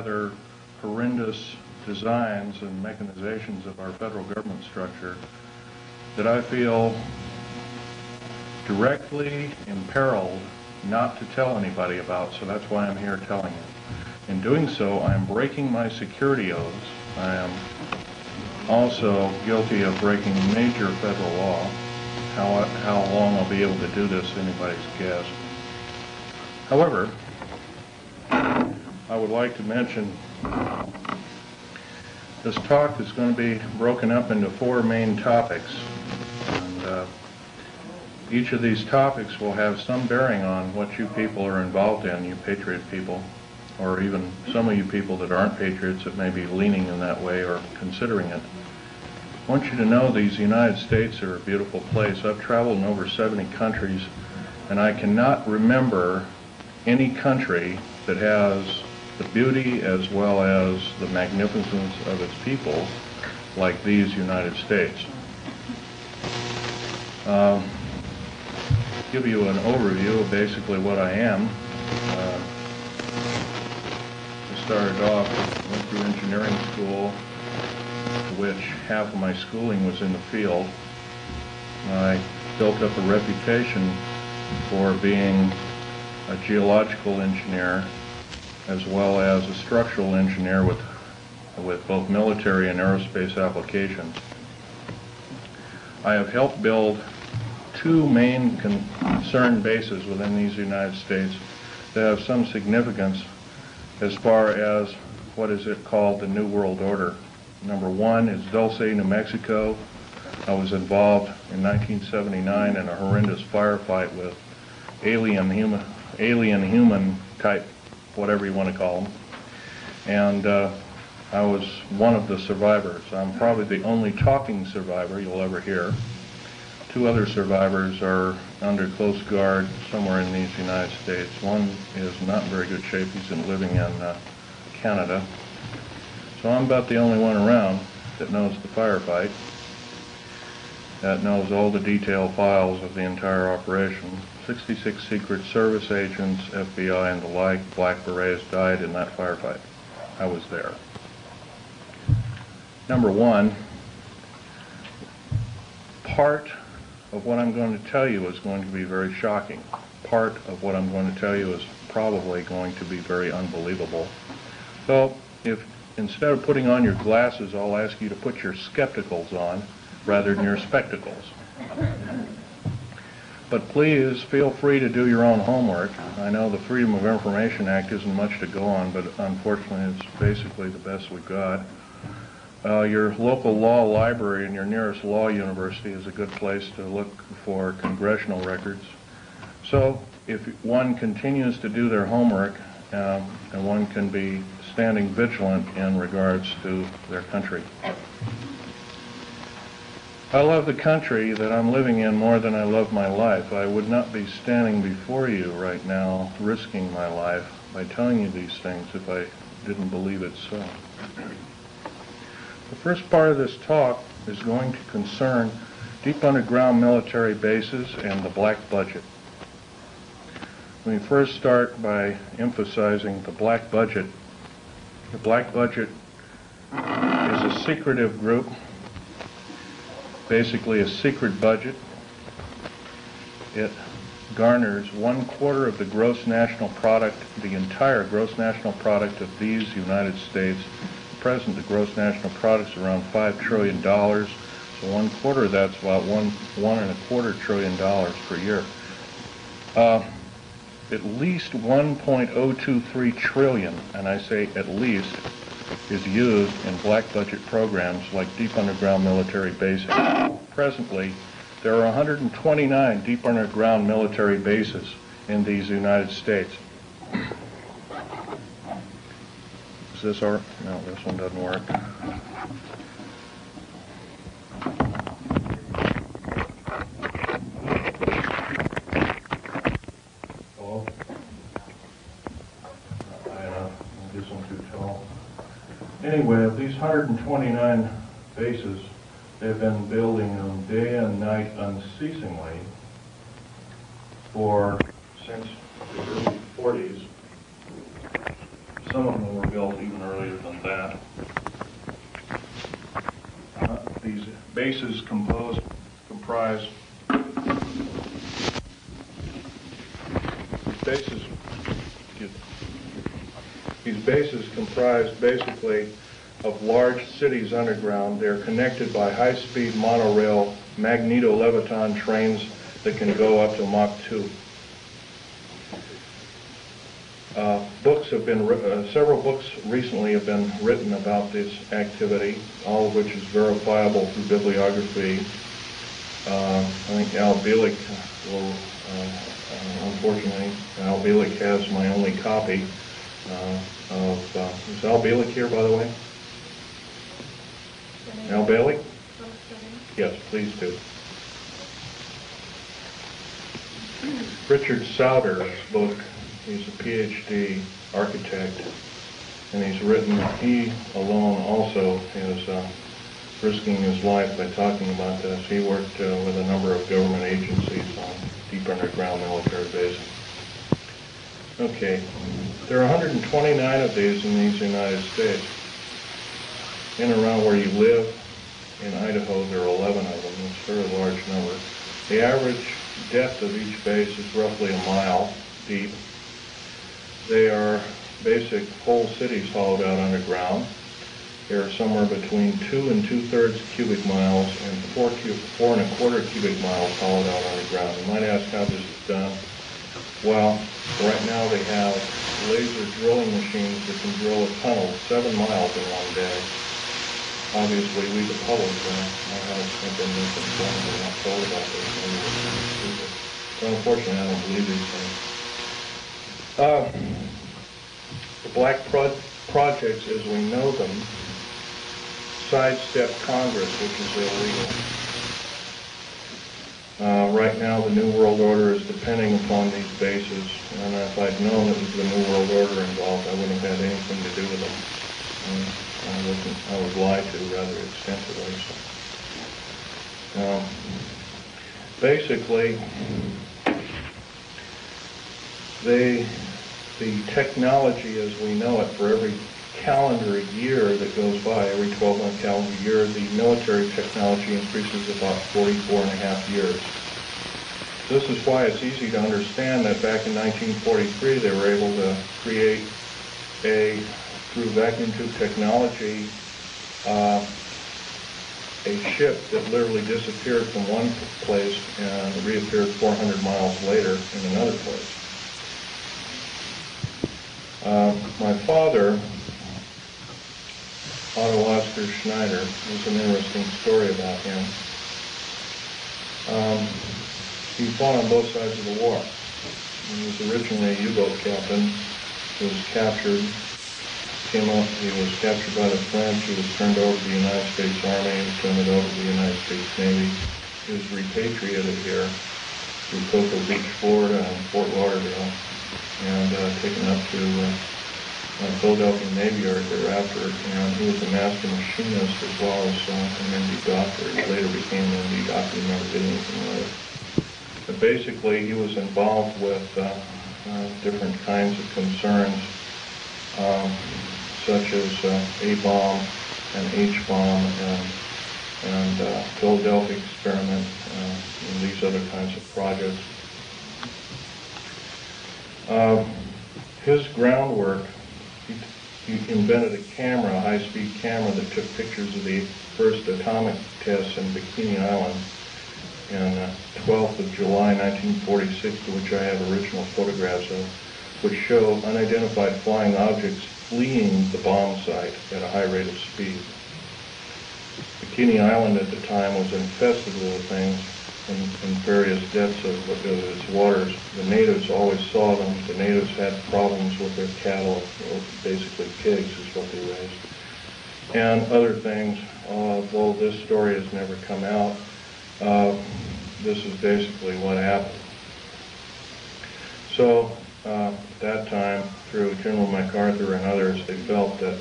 rather horrendous designs and mechanizations of our federal government structure that I feel directly imperiled not to tell anybody about, so that's why I'm here telling you. In doing so, I am breaking my security oaths. I am also guilty of breaking major federal law. How long I'll be able to do this, anybody's guess. However, I would like to mention this talk is going to be broken up into 4 main topics. And each of these topics will have some bearing on what you people are involved in, you patriot people, or even some of you people that aren't patriots that may be leaning in that way or considering it. I want you to know these United States are a beautiful place. I've traveled in over 70 countries, and I cannot remember any country that has the beauty as well as the magnificence of its people like these United States. Give you an overview of basically what I am. I started off, went through engineering school, to which half of my schooling was in the field. I built up a reputation for being a geological engineer as well as a structural engineer with both military and aerospace applications. I have helped build 2 main concern bases within these United States that have some significance as far as what is it called the New World Order. Number 1 is Dulce, New Mexico. I was involved in 1979 in a horrendous firefight with alien human type, whatever you want to call them. And I was one of the survivors. I'm probably the only talking survivor you'll ever hear. 2 other survivors are under close guard somewhere in these United States. One is not in very good shape. He's living in Canada. So I'm about the only one around that knows the firefight, that knows all the detailed files of the entire operation. 66 Secret Service agents, FBI and the like, Black Berets died in that firefight. I was there. Number 1, part of what I'm going to tell you is going to be very shocking. Part of what I'm going to tell you is probably going to be very unbelievable. So if instead of putting on your glasses, I'll ask you to put your skepticals on rather than your spectacles. But please feel free to do your own homework. I know the Freedom of Information Act isn't much to go on, but unfortunately it's basically the best we've got. Your local law library and your nearest law university is a good place to look for congressional records. So if one continues to do their homework, and one can be standing vigilant in regards to their country. I love the country that I'm living in more than I love my life. I would not be standing before you right now risking my life by telling you these things if I didn't believe it so. The first part of this talk is going to concern deep underground military bases and the black budget. Let me first start by emphasizing the black budget. The black budget is a secretive group, basically a secret budget. It garners 1/4 of the gross national product, the entire gross national product of these United States. At present, the gross national product is around $5 trillion, so 1/4 of that's about $1.25 trillion per year. At least 1.023 trillion, and I say at least, is used in black budget programs like deep underground military bases. Presently, there are 129 deep underground military bases in these United States. Is this our? No, this one doesn't work. Anyway, of these 129 bases, they've been building them day and night unceasingly since the early 40s. Some of them were built even earlier than that. These bases comprise basically of large cities underground. They're connected by high-speed monorail magneto-leviton trains that can go up to Mach 2. Several books recently have been written about this activity, all of which is verifiable through bibliography. I think Al Bielek will, unfortunately, Al Bielek has my only copy is Al Bielek here, by the way? Al Bielek? Yes, please do. Richard Sauter's book, he's a PhD architect, and he alone also is risking his life by talking about this. He worked with a number of government agencies on deep underground military bases. Okay, there are 129 of these in these United States. In and around where you live, in Idaho, there are 11 of them. It's a very large number. The average depth of each base is roughly a mile deep. They are basic whole cities hollowed out underground. They are somewhere between 2 2/3 cubic miles and 4 1/4 cubic miles hollowed out underground. You might ask how this is done. Well, right now they have laser drilling machines that can drill a tunnel 7 miles in one day. Obviously, we the public have been misinformed and not told about this. So unfortunately, I don't believe these things. The black projects, as we know them, sidestep Congress, which is illegal. Right now, the New World Order is depending upon these bases, and if I'd known it was the New World Order involved, I wouldn't have had anything to do with them. I was lied to rather extensively. So. Basically, the technology as we know it, for every calendar year that goes by, every 12-month calendar year, the military technology increases about 44.5 years. This is why it's easy to understand that back in 1943 they were able to create through vacuum tube technology, a ship that literally disappeared from one place and reappeared 400 miles later in another place. My father, Otto Oscar Schneider, there's an interesting story about him. He fought on both sides of the war. He was originally a U-boat captain. He was captured. He was captured by the French. He was turned over to the United States Army. He was turned over to the United States Navy. He was repatriated here to Cocoa Beach, Florida, and Fort Lauderdale, and taken up to Philadelphia Navy Yard thereafter. And he was a master machinist as well as an MD doctor. He later became an MD doctor. He never did anything with it. But basically, he was involved with different kinds of concerns, such as A-bomb and H-bomb and Philadelphia experiment and these other kinds of projects. His groundwork, he invented a camera, a high-speed camera that took pictures of the first atomic tests in Bikini Island on 12th of July 1946, to which I have original photographs of, which show unidentified flying objects fleeing the bomb site at a high rate of speed. Bikini Island at the time was infested with things in various depths of its waters. The natives always saw them. The natives had problems with their cattle, basically pigs is what they raised, and other things. Though this story has never come out, this is basically what happened. So at that time, through General MacArthur and others, they felt that,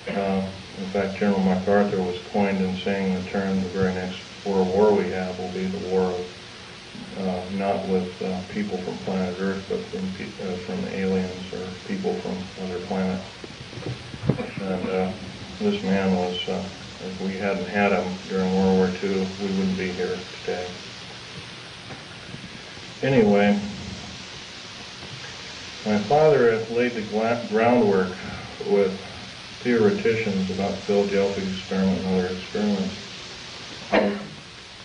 in fact, General MacArthur was coined in saying the term, the very next World War we have will be the war of not with people from planet Earth, but from aliens or people from other planets. And this man was, if we hadn't had him during World War II, we wouldn't be here today. Anyway, my father had laid the groundwork with theoreticians about the Philadelphia experiment and other experiments.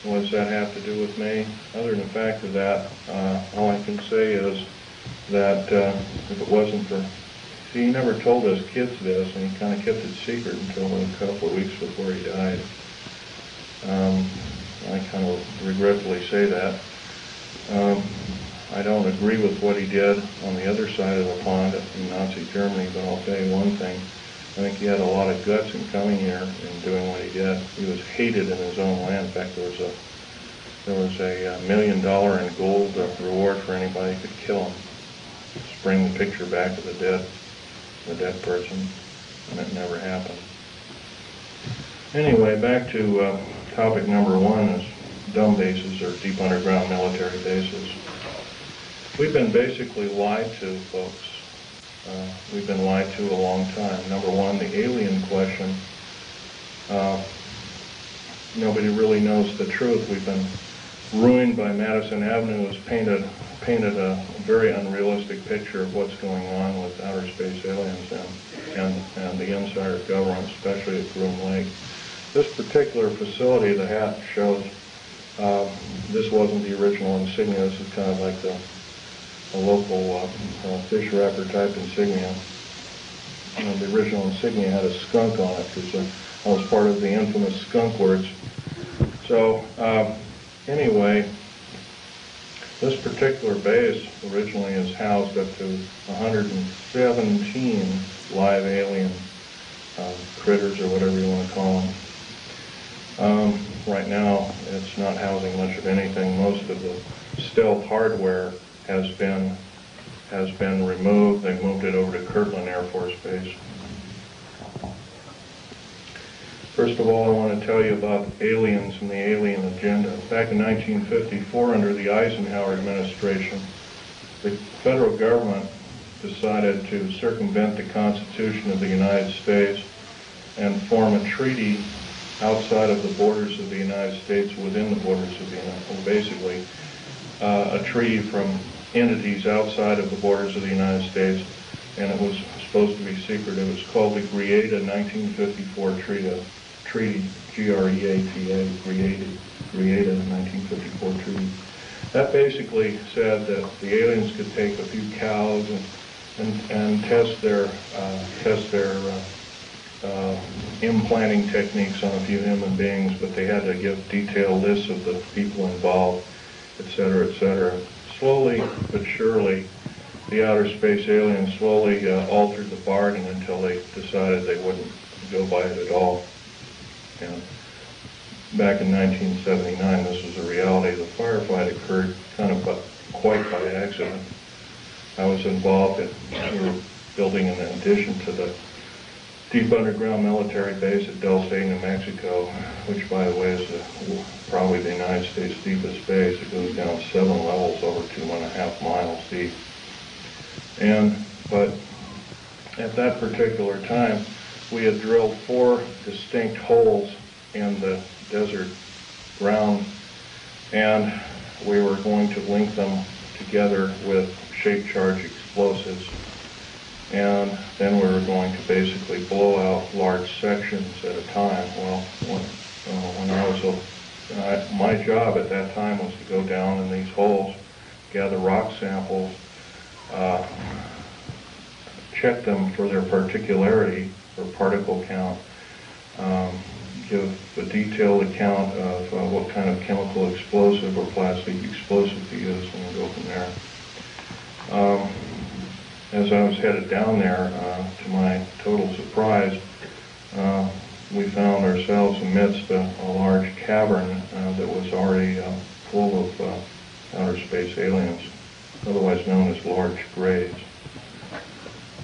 What does that have to do with me? Other than the fact of that, all I can say is that if it wasn't for, see, he never told us kids this, and he kind of kept it secret until a couple of weeks before he died. I kind of regretfully say that. I don't agree with what he did on the other side of the pond in Nazi Germany, but I'll tell you one thing. I think he had a lot of guts in coming here and doing what he did. He was hated in his own land. In fact, there was a $1 million in gold reward for anybody who could kill him. Just bring the picture back of the dead person, and it never happened. Anyway, back to topic number one is dumb bases or deep underground military bases. We've been basically lied to, folks. We've been lied to a long time. Number one, the alien question. Nobody really knows the truth. We've been ruined by Madison Avenue has painted a very unrealistic picture of what's going on with outer space aliens and the insider government, especially at Groom Lake. This particular facility, the hat shows, this wasn't the original insignia. This is kind of like a local fish wrapper type insignia. The original insignia had a skunk on it because I was part of the infamous skunk words. So anyway, this particular base originally is housed up to 117 live alien critters, or whatever you want to call them. Right now, it's not housing much of anything. Most of the stealth hardware has been removed. They moved it over to Kirtland Air Force Base. First of all, I want to tell you about aliens and the alien agenda. Back in 1954, under the Eisenhower administration, the federal government decided to circumvent the Constitution of the United States and form a treaty outside of the borders of the United States, within the borders of the United States, basically a treaty from entities outside of the borders of the United States, and it was supposed to be secret. It was called the Greada 1954 Treaty, G-R-E-A-T-A, Greada 1954 Treaty. That basically said that the aliens could take a few cows and test their implanting techniques on a few human beings, but they had to give detailed lists of the people involved, etc., etc. Slowly but surely, the outer space aliens slowly altered the bargain until they decided they wouldn't go by it at all. And back in 1979, this was a reality. The firefight occurred kind of quite by accident. I was involved in, we were building an addition to the deep underground military base at Del State, New Mexico, which, by the way, is probably the United States deepest base. It goes down 7 levels over 2.5 miles deep. But at that particular time, we had drilled 4 distinct holes in the desert ground, and we were going to link them together with shape charge explosives. And then we were going to basically blow out large sections at a time. Well, when I was my job at that time was to go down in these holes, gather rock samples, check them for their particularity or particle count, give a detailed account of what kind of chemical explosive or plastic explosive to use, and go from there. As I was headed down there, to my total surprise, we found ourselves amidst a large cavern that was already full of outer space aliens, otherwise known as large graves.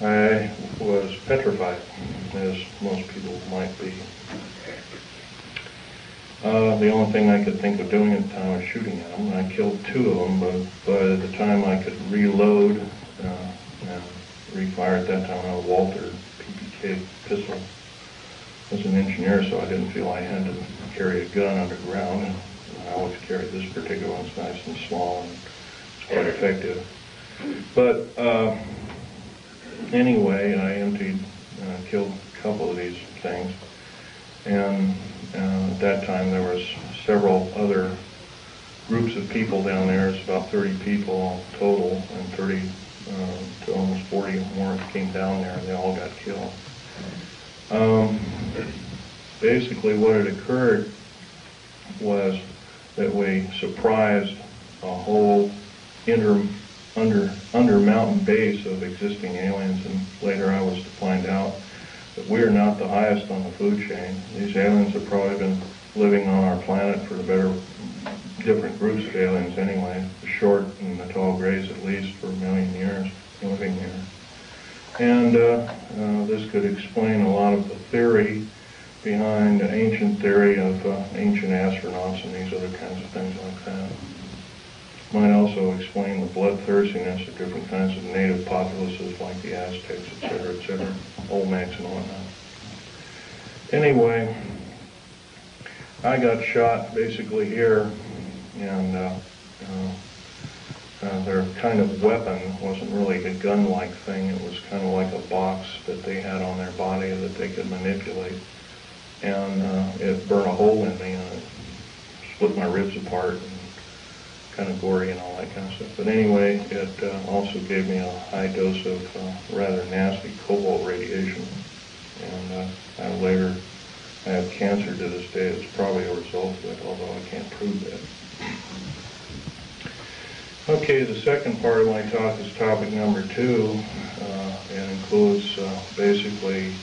I was petrified, as most people might be. The only thing I could think of doing at the time was shooting at them. I killed 2 of them, but by the time I could reload and refire at that time, I had a Walter PPK pistol. I was an engineer, so I didn't feel I had to carry a gun underground. And I always carried this particular one. It's nice and small, and it's quite effective. But anyway, I killed a couple of these things. And at that time there was several other groups of people down there. It's about 30 people total, and 30 to almost 40 or more came down there, and they all got killed. Basically what had occurred was that we surprised a whole under mountain base of existing aliens, and later I was to find out that we are not the highest on the food chain. These aliens have probably been living on our planet for different groups of aliens anyway, the short and the tall grays at least, for 1 million years living here. And this could explain a lot of the theory behind the ancient theory of ancient astronauts and these other kinds of things like that. Might also explain the bloodthirstiness of different kinds of native populaces like the Aztecs, etc., Olmecs and whatnot. Anyway, I got shot basically here, and their kind of weapon wasn't really a gun-like thing. It was kind of like a box that they had on their body that they could manipulate. And it burned a hole in me, and it split my ribs apart, and kind of gory and all that kind of stuff. But anyway, it also gave me a high dose of rather nasty cobalt radiation. And I have cancer to this day. It's probably a result of it, although I can't prove that. Okay, the second part of my talk is topic number 2, and includes basically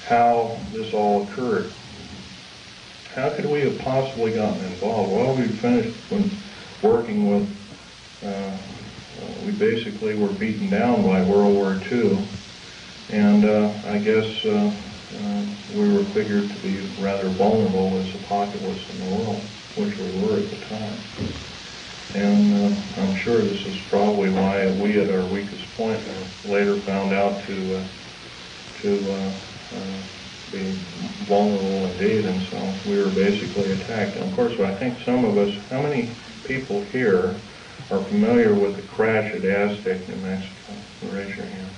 how this all occurred. How could we have possibly gotten involved? Well, we finished working with, we basically were beaten down by World War II, and I guess we were figured to be rather vulnerable as a populace in the world, which we were at the time. And I'm sure this is probably why we, at our weakest point, later found out to be vulnerable indeed, and so we were basically attacked. And of course, I think some of us, how many people here are familiar with the crash at Aztec, New Mexico? Raise your hand.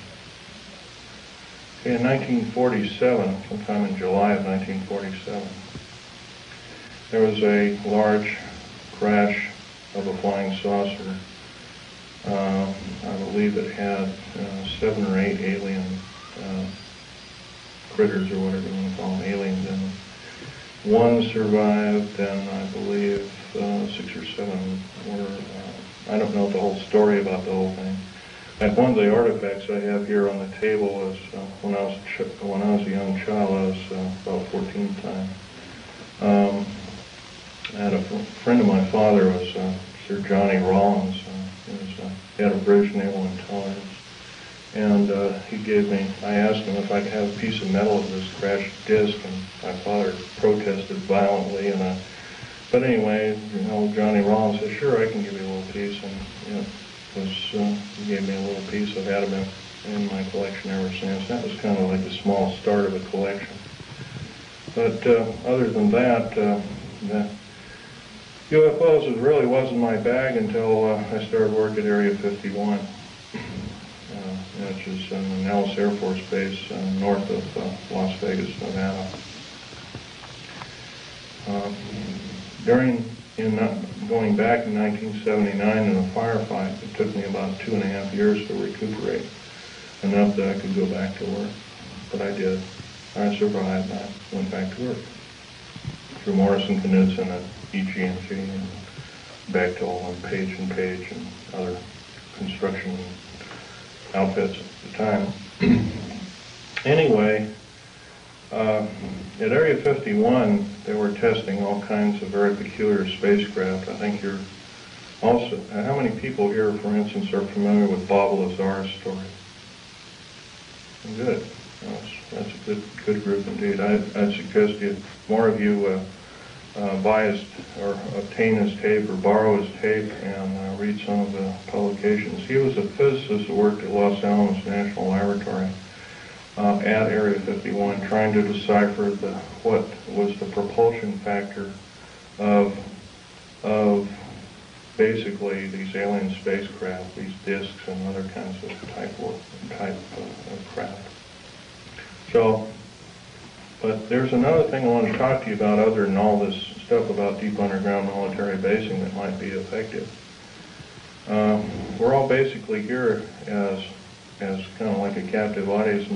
Okay, in 1947, sometime in July of 1947, there was a large crash of a flying saucer. I believe it had 7 or 8 alien critters, or whatever you want to call them, aliens in them. 1 survived, and I believe 6 or 7 were, I don't know the whole story about the whole thing. And one of the artifacts I have here on the table was when I was a young child. I was about 14 at the time. I had a friend of my father was Sir Johnny Rawlins. He had a British Naval Intelligence, and I asked him if I could have a piece of metal of this crashed disc, and my father protested violently. But anyway, Johnny Rawlins said, "Sure, I can give you a little piece," and he gave me a little piece. I've had them in my collection ever since. That was kind of like the small start of a collection. But other than that, UFOs really wasn't my bag until I started work at Area 51, which is in the Nellis Air Force Base north of Las Vegas, Nevada. Going back in 1979 in a firefight, it took me about 2.5 years to recuperate, enough that I could go back to work. But I did. I survived, and I went back to work. Through Morrison Knudsen at EG&G, and Bechtel and Page and Page and other construction outfits at the time. Anyway, at Area 51, they were testing all kinds of very peculiar spacecraft. I think you're also, how many people here, for instance, are familiar with Bob Lazar's story? Good. That's a good group indeed. I'd suggest more of you buy his or obtain his tape or borrow his tape and read some of the publications. He was a physicist who worked at Los Alamos National Laboratory at Area 51, trying to decipher what was the propulsion factor of basically these alien spacecraft, these disks and other kinds of type of craft. So, but there's another thing I want to talk to you about other than all this stuff about deep underground military basing that might be effective. We're all basically here as kind of like a captive audience,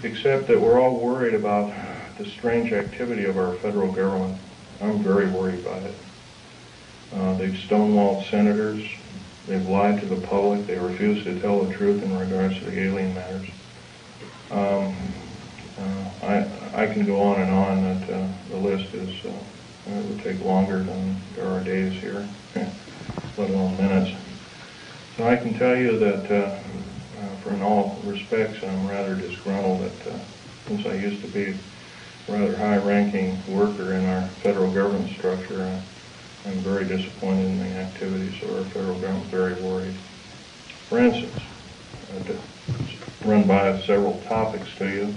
except that we're all worried about the strange activity of our federal government. I'm very worried about it. They've stonewalled senators. They've lied to the public. They refuse to tell the truth in regards to the alien matters. I can go on and on. That the list is it would take longer than there are days here, let alone minutes. So I can tell you that, in all respects, I'm rather disgruntled that since I used to be a rather high-ranking worker in our federal government structure, I'm very disappointed in the activities of our federal government, very worried. For instance, to run by several topics to you.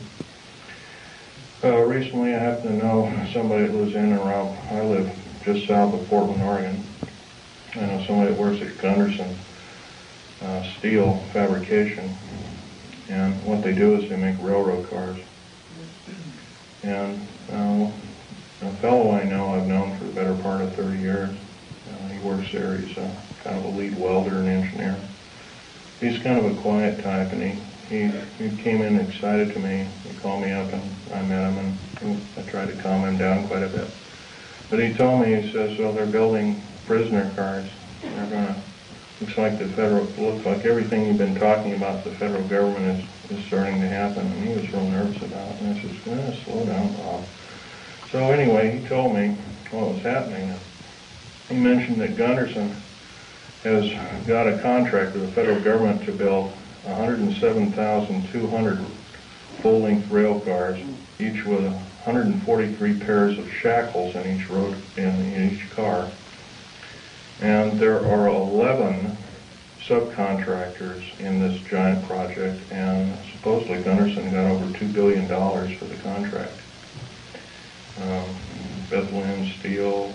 Recently I happen to know somebody that lives in and around, I live just south of Portland, Oregon. I know somebody that works at Gunderson Steel Fabrication, and what they do is they make railroad cars. And a fellow I know, I've known for the better part of 30 years. He works there. He's kind of a lead welder and engineer. He's kind of a quiet type, and he came in excited to me. He called me up, and I met him, and I tried to calm him down quite a bit. But he told me, he says, well, they're building prisoner cars. They're going to, looks like everything you've been talking about the federal government is starting to happen. And he was real nervous about it. And I said, slow down, Bob. So anyway, he told me what was happening. He mentioned that Gunderson has got a contract with the federal government to build 107,200 full-length rail cars, each with 143 pairs of shackles in each car. And there are 11 subcontractors in this giant project, and supposedly Gunderson got over $2 billion for the contract. Bethlehem Steel,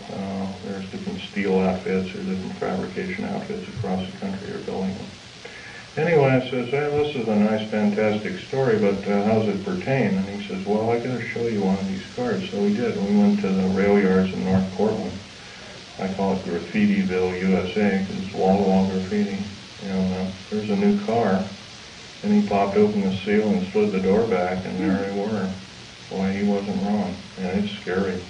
there's different steel outfits or different fabrication outfits across the country are building them. Anyway, I says, hey, this is a nice, fantastic story, but how does it pertain? And he says, well, I got to show you one of these cars. So we did. We went to the rail yards in North Portland. I call it Graffitiville, USA, because it's wall-to-wall graffiti. And there's a new car, and he popped open the seal and slid the door back, and there they were. Boy, he wasn't wrong, and it's scary.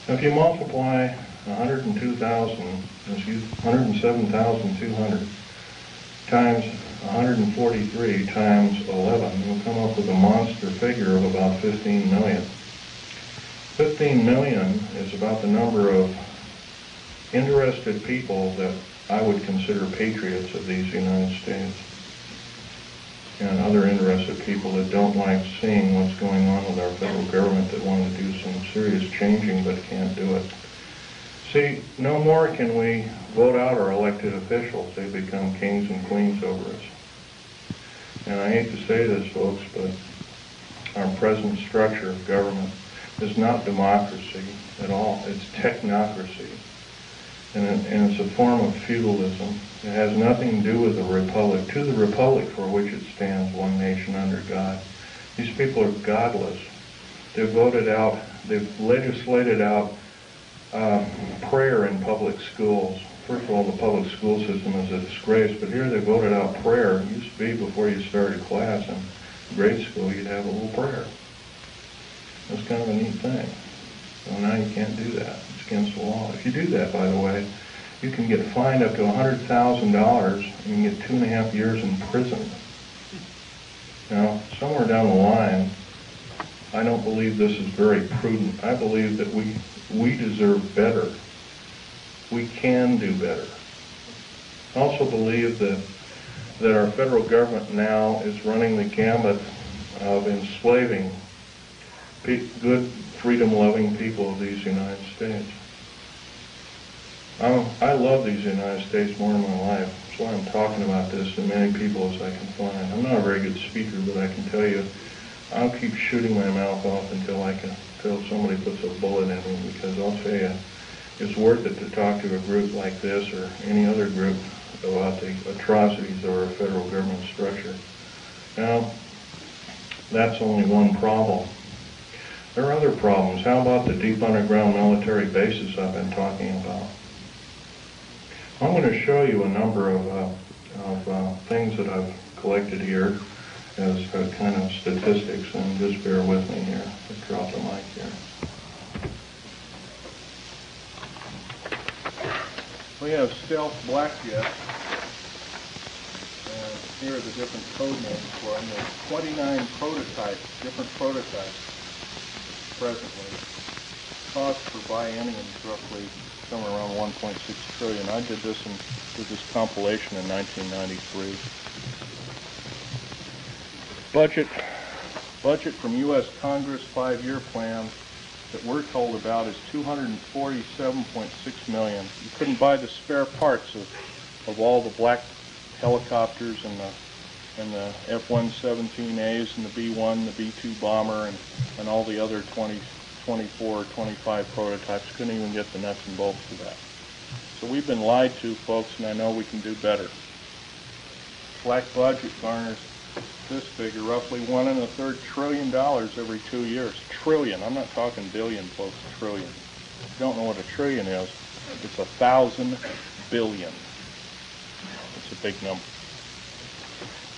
Now, if you multiply 107,200 times 143 times 11, you'll come up with a monster figure of about 15 million. 15 million is about the number of interested people that I would consider patriots of these United States, and other interested people that don't like seeing what's going on with our federal government, that want to do some serious changing but can't do it. See, no more can we vote out our elected officials. They become kings and queens over us. And I hate to say this, folks, but our present structure of government is not democracy at all. It's technocracy. And it's a form of feudalism. It has nothing to do with the republic. To the republic for which it stands, one nation under God. These people are godless. They've voted out, they've legislated out prayer in public schools. First of all, the public school system is a disgrace, but here they voted out prayer. It used to be before you started class in grade school, you'd have a little prayer. That's kind of a neat thing. So now you can't do that. It's against the law. If you do that, by the way, you can get fined up to $100,000 and you can get 2.5 years in prison. Now, somewhere down the line, I don't believe this is very prudent. I believe that we deserve better. We can do better. I also believe that our federal government now is running the gamut of enslaving good freedom-loving people of these United States. I love these United States more in my life. That's why I'm talking about this to many people as I can find. I'm not a very good speaker, but I can tell you, I'll keep shooting my mouth off until somebody puts a bullet in me, because I'll tell you, it's worth it to talk to a group like this or any other group about the atrocities of our federal government structure. Now, that's only one problem. There are other problems. How about the deep underground military bases I've been talking about? I'm going to show you a number of things that I've collected here as kind of statistics, and just bear with me here. I'll drop the mic here. We have stealth black jets, and here are the different code names for them. There's 29 prototypes, different prototypes presently. Cost per biennium is roughly somewhere around 1.6 trillion. I did this compilation in 1993. Budget from U.S. Congress 5-year plan that we're told about is $247.6 million. You couldn't buy the spare parts of all the black helicopters and the F-117As and the B-1, the B-2 bomber, and all the other 24, 25 prototypes. Couldn't even get the nuts and bolts for that. So we've been lied to, folks, and I know we can do better. Black budget garners this figure, roughly $1.25 trillion every 2 years. Trillion. I'm not talking billion, folks. Trillion. If you don't know what a trillion is, it's 1,000 billion. It's a big number.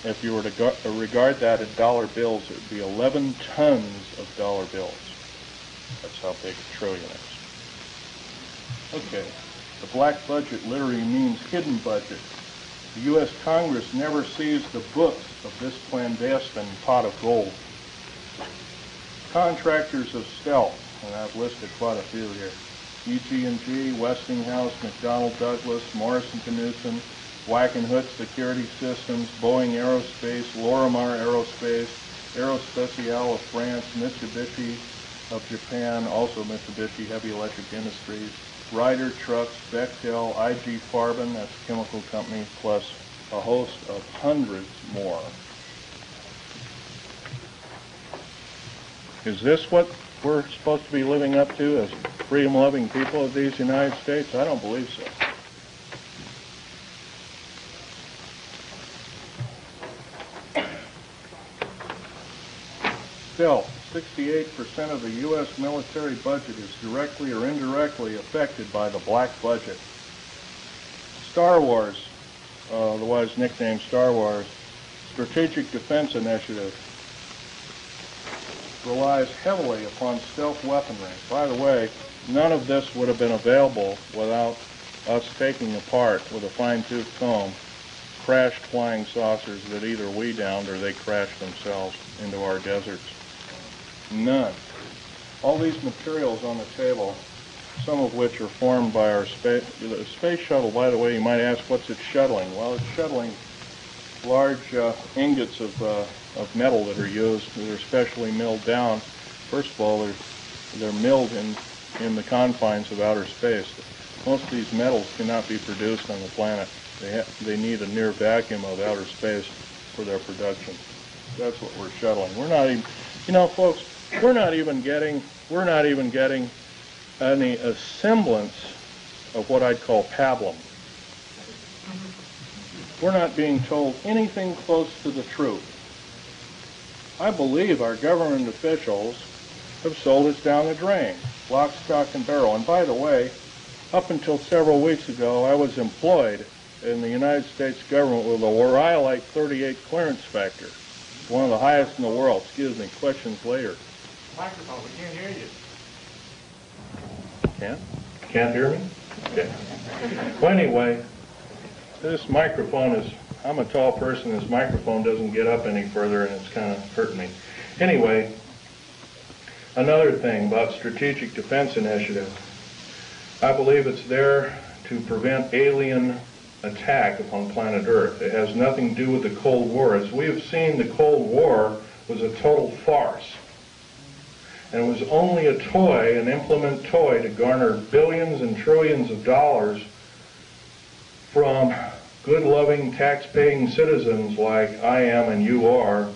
If you were to regard that in dollar bills, it would be 11 tons of dollar bills. That's how big a trillion is. Okay, the black budget literally means hidden budget. The U.S. Congress never sees the books of this clandestine pot of gold. Contractors of stealth, and I've listed quite a few here. EG&G, Westinghouse, McDonnell Douglas, Morrison-Knudsen, Wackenhut Security Systems, Boeing Aerospace, Lorimar Aerospace, Aerospatiale of France, Mitsubishi of Japan, also Mitsubishi Heavy Electric Industries, Ryder Trucks, Bechtel, IG Farben, that's a chemical company, plus a host of hundreds more. Is this what we're supposed to be living up to as freedom-loving people of these United States? I don't believe so. Still, 68% of the U.S. military budget is directly or indirectly affected by the black budget. Star Wars, otherwise nicknamed Star Wars, Strategic Defense Initiative, relies heavily upon stealth weaponry. By the way, none of this would have been available without us taking apart with a fine-tooth comb crashed flying saucers that either we downed or they crashed themselves into our deserts. None. All these materials on the table, some of which are formed by our space shuttle. By the way, you might ask, what's it shuttling? Well, it's shuttling large ingots of metal that are used, that are specially milled down. First of all, they're milled in the confines of outer space. Most of these metals cannot be produced on the planet. They need a near vacuum of outer space for their production. That's what we're shuttling. We're not even, folks, we're not even getting any semblance of what I'd call pablum. We're not being told anything close to the truth. I believe our government officials have sold us down the drain, lock, stock, and barrel. And by the way, up until several weeks ago, I was employed in the United States government with a Rhyolite 38 clearance factor, one of the highest in the world. Excuse me, questions later. Microphone, we can't hear you. Can't hear me? Okay. Well, anyway, this microphone is, I'm a tall person, this microphone doesn't get up any further and it's kind of hurting me. Anyway, another thing about Strategic Defense Initiative. I believe it's there to prevent alien attack upon planet Earth. It has nothing to do with the Cold War. As we have seen, the Cold War was a total farce. And it was only a toy, an implement toy, to garner billions and trillions of dollars from good, loving, tax-paying citizens like I am and you are.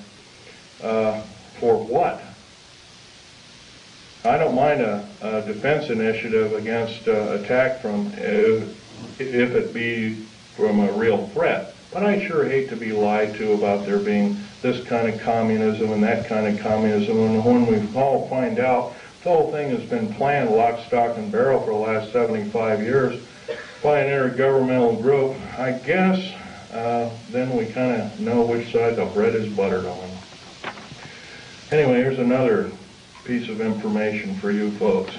For what? I don't mind a defense initiative against attack from, if it be from a real threat. But I sure hate to be lied to about there being this kind of communism and that kind of communism, and when we all find out the whole thing has been planned lock, stock, and barrel for the last 75 years by an intergovernmental group, I guess then we kind of know which side the bread is buttered on. Anyway, here's another piece of information for you folks.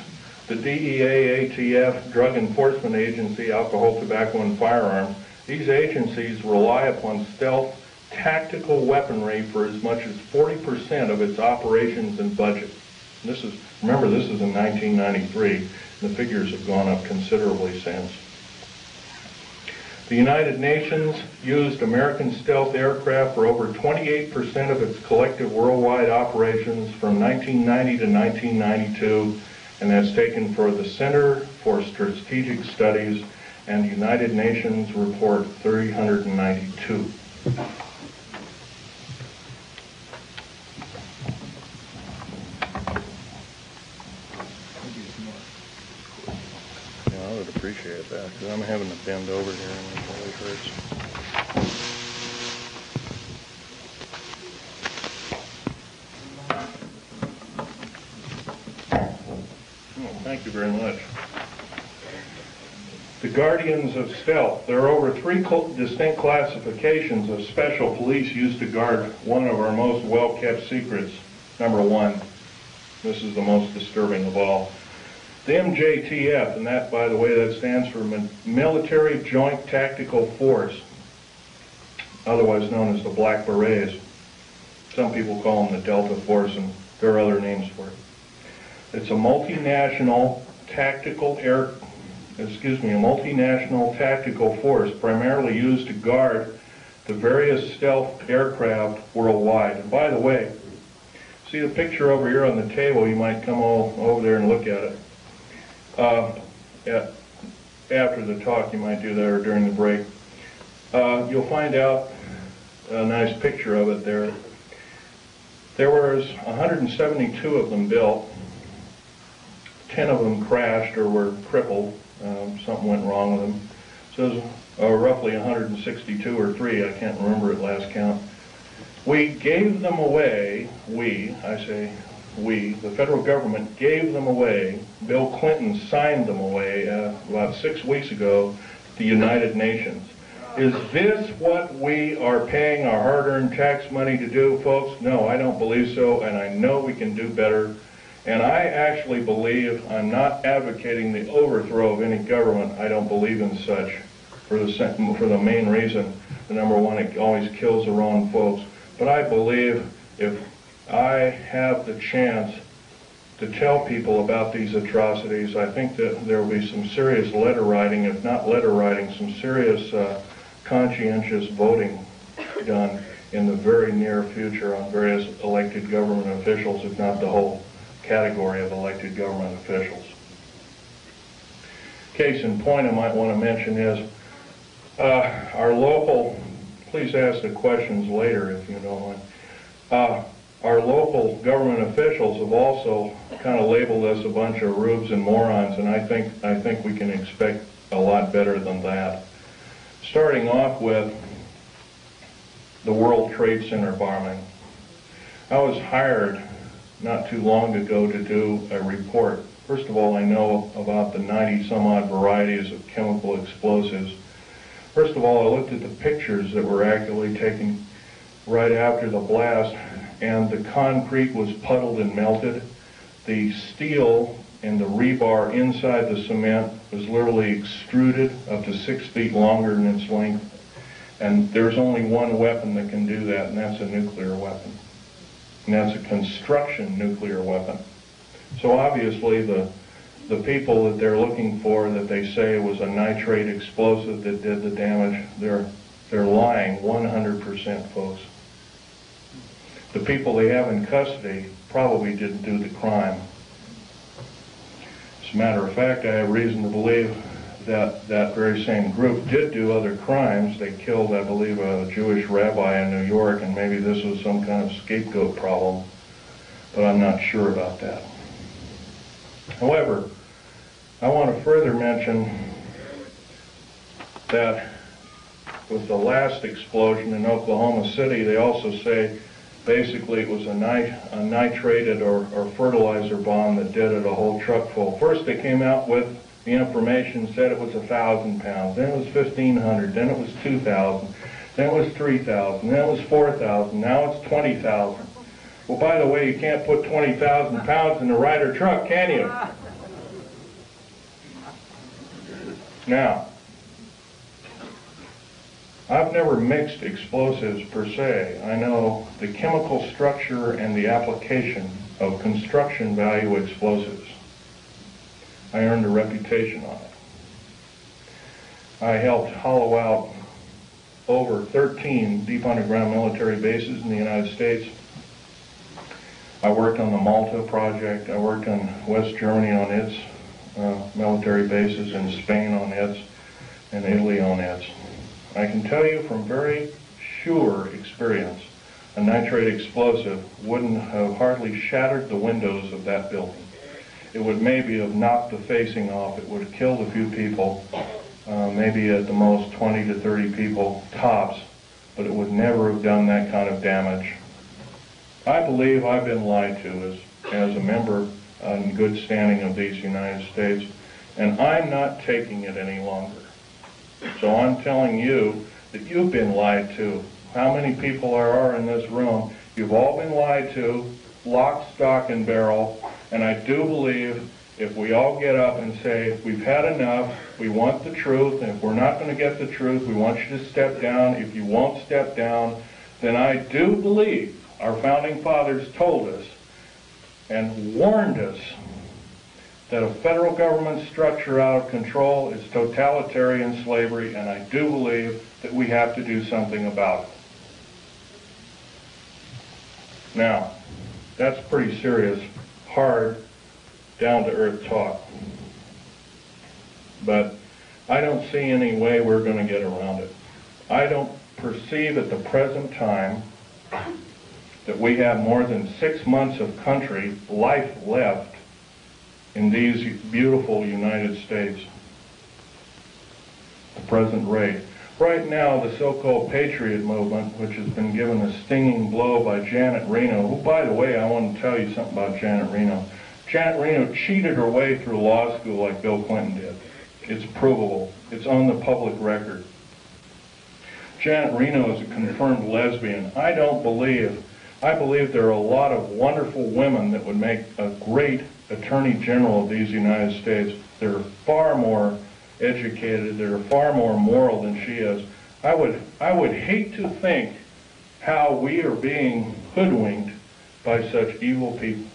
The DEA, ATF, Drug Enforcement Agency, Alcohol, Tobacco, and Firearms, these agencies rely upon stealth tactical weaponry for as much as 40% of its operations and budget. This is, remember, this is in 1993. The figures have gone up considerably since. The United Nations used American stealth aircraft for over 28% of its collective worldwide operations from 1990 to 1992, and that's taken for the Center for Strategic Studies and United Nations Report 392. Yeah, I would appreciate that, because I'm having to bend over here and it really hurts. Oh, thank you very much. The Guardians of Stealth. There are over 3 distinct classifications of special police used to guard one of our most well-kept secrets. Number 1, this is the most disturbing of all. The MJTF, and that, by the way, that stands for Military Joint Tactical Force, otherwise known as the Black Berets. Some people call them the Delta Force, and there are other names for it. It's a multinational tactical force primarily used to guard the various stealth aircraft worldwide. And by the way, see the picture over here on the table? You might come over there and look at it. After the talk, you might do that, or during the break. You'll find out a nice picture of it there. There was 172 of them built. 10 of them crashed or were crippled. Something went wrong with them. So there's roughly 162 or 3, I can't remember at last count. We gave them away, the federal government gave them away. Bill Clinton signed them away about 6 weeks ago to the United Nations. Is this what we are paying our hard-earned tax money to do, folks? No, I don't believe so, and I know we can do better. And I actually believe, I'm not advocating the overthrow of any government. I don't believe in such for the main reason. The number 1, it always kills the wrong folks. But I believe if I have the chance to tell people about these atrocities, I think that there will be some serious letter writing, if not letter writing, some serious conscientious voting done in the very near future on various elected government officials, if not the whole category of elected government officials. Case in point I might want to mention is our local, please ask the questions later if you don't mind. Our local government officials have also kind of labeled us a bunch of rubes and morons, and I think we can expect a lot better than that. Starting off with the World Trade Center bombing. I was hired not too long ago to do a report. First of all, I know about the 90-some-odd varieties of chemical explosives. First of all, I looked at the pictures that were actually taken right after the blast, and the concrete was puddled and melted. The steel and the rebar inside the cement was literally extruded up to 6 feet longer than its length. And there's only one weapon that can do that, and that's a nuclear weapon. And that's a construction nuclear weapon. So obviously the people that they're looking for, that they say was a nitrate explosive that did the damage, they're lying 100%, folks. The people they have in custody probably didn't do the crime. As a matter of fact, I have reason to believe that that very same group did do other crimes. They killed, I believe, a Jewish rabbi in New York, and maybe this was some kind of scapegoat problem, but I'm not sure about that. However, I want to further mention that with the last explosion in Oklahoma City, they also say basically it was a nitrated or fertilizer bomb that did it, a whole truck full. First they came out with the information, said it was 1,000 pounds, then it was 1,500, then it was 2,000, then it was 3,000, then it was 4,000, now it's 20,000. Well, by the way, you can't put 20,000 pounds in a Ryder truck, can you? Now, I've never mixed explosives per se. I know the chemical structure and the application of construction value explosives. I earned a reputation on it. I helped hollow out over 13 deep underground military bases in the United States. I worked on the Malta project. I worked on West Germany on its military bases, and Spain on its, and Italy on its. I can tell you from very sure experience, a nitrate explosive wouldn't have hardly shattered the windows of that building. It would maybe have knocked the facing off. It would have killed a few people, maybe at the most 20 to 30 people tops, but it would never have done that kind of damage. I believe I've been lied to as a member in good standing of these United States, and I'm not taking it any longer. So I'm telling you that you've been lied to. How many people are in this room? You've all been lied to, lock, stock, and barrel, and I do believe if we all get up and say, we've had enough, we want the truth, and if we're not going to get the truth, we want you to step down. If you won't step down, then I do believe our founding fathers told us and warned us that a federal government structure out of control is totalitarian slavery, and I do believe that we have to do something about it. Now, that's pretty serious, hard, down-to-earth talk. But I don't see any way we're going to get around it. I don't perceive at the present time that we have more than 6 months of country life left in these beautiful United States. The present rate. Right now, the so-called Patriot movement, which has been given a stinging blow by Janet Reno, who, by the way, I want to tell you something about Janet Reno. Janet Reno cheated her way through law school like Bill Clinton did. It's provable. It's on the public record. Janet Reno is a confirmed lesbian. I believe there are a lot of wonderful women that would make a great Attorney General of these United States. They're far more educated, they're far more moral than she is. I would hate to think how we are being hoodwinked by such evil people.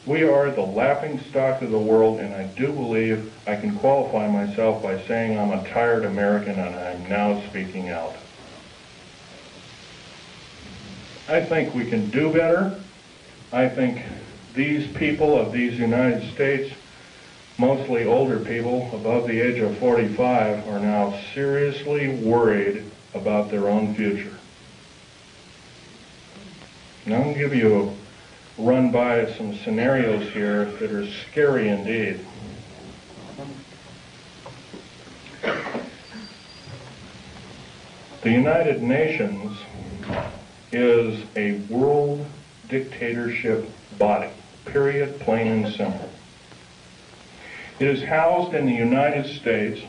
We are the laughingstock of the world, and I do believe I can qualify myself by saying I'm a tired American, and I'm now speaking out. I think we can do better. I think these people of these United States, mostly older people above the age of 45, are now seriously worried about their own future. And I'm going to give you a run by some scenarios here that are scary indeed. The United Nations is a world dictatorship body, period, plain and simple. It is housed in the United States.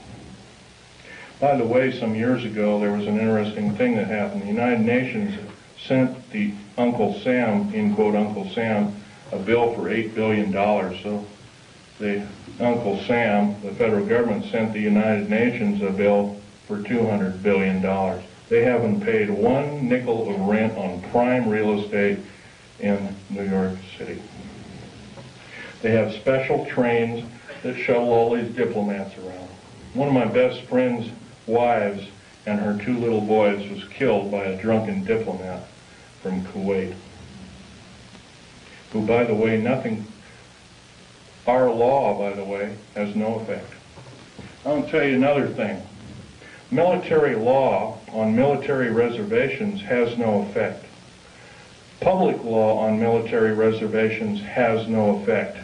By the way, some years ago there was an interesting thing that happened. The United Nations sent the Uncle Sam, in quote Uncle Sam, a bill for $8 billion. So the Uncle Sam, the federal government, sent the United Nations a bill for $200 billion. They haven't paid one nickel of rent on prime real estate in New York City. They have special trains that shuttle all these diplomats around. One of my best friend's wives and her 2 little boys was killed by a drunken diplomat from Kuwait, who, by the way, Our law, by the way, has no effect. I'll tell you another thing. Military law on military reservations has no effect. Public law on military reservations has no effect.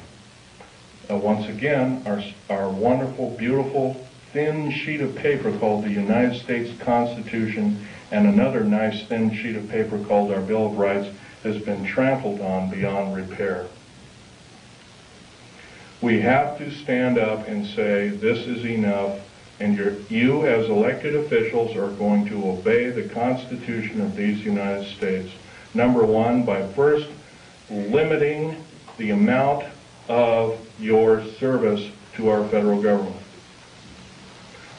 Once again, our wonderful, beautiful, thin sheet of paper called the United States Constitution and another nice thin sheet of paper called our Bill of Rights has been trampled on beyond repair. We have to stand up and say, this is enough, and you as elected officials are going to obey the Constitution of these United States. Number one, by first limiting the amount of your service to our federal government.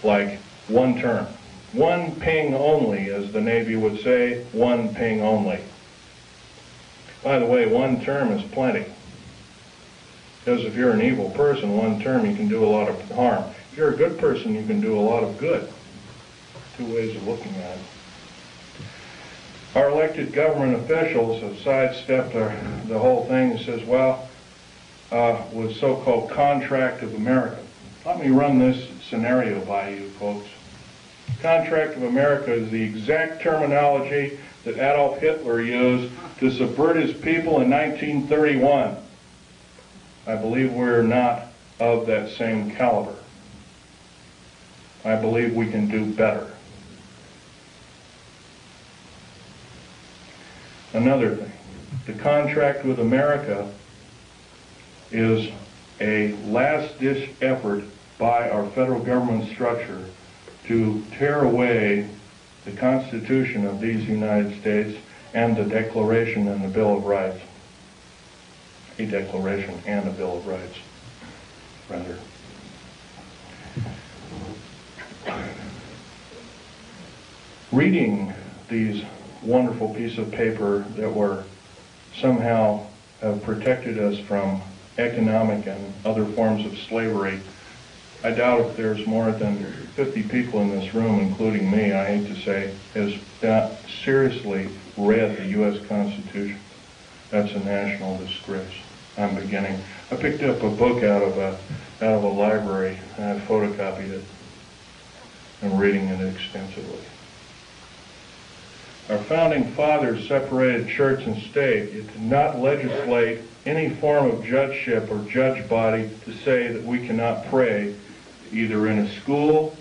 Like one term. One ping only, as the Navy would say, one ping only. By the way, one term is plenty. Because if you're an evil person, one term you can do a lot of harm. If you're a good person, you can do a lot of good. Two ways of looking at it. Our elected government officials have sidestepped the whole thing and says, well, with so-called contract of America. Let me run this scenario by you, folks. Contract of America is the exact terminology that Adolf Hitler used to subvert his people in 1931. I believe we're not of that same caliber. I believe we can do better. Another thing, the contract with America is a last-ditch effort by our federal government structure to tear away the Constitution of these United States and the Declaration and the Bill of Rights. A Declaration and a Bill of Rights, rather. Reading these wonderful pieces of paper that were somehow have protected us from economic and other forms of slavery, I doubt if there's more than 50 people in this room, including me, I hate to say, has not seriously read the U.S. Constitution. That's a national disgrace. I'm beginning. I picked up a book out of a library and I photocopied it. I'm reading it extensively. Our founding fathers separated church and state. It did not legislate any form of judgeship or judge body to say that we cannot pray either in a school,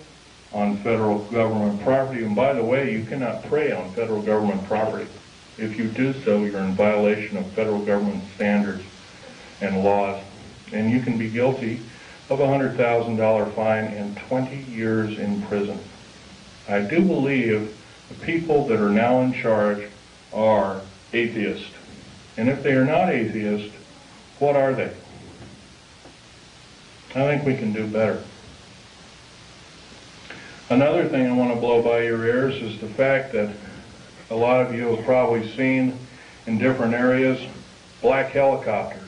on federal government property. And by the way, you cannot pray on federal government property. If you do so, you're in violation of federal government standards and laws. And you can be guilty of a $100,000 fine and 20 years in prison. I do believe the people that are now in charge are atheists. And if they are not atheists, what are they? I think we can do better. Another thing I want to blow by your ears is the fact that a lot of you have probably seen in different areas black helicopters.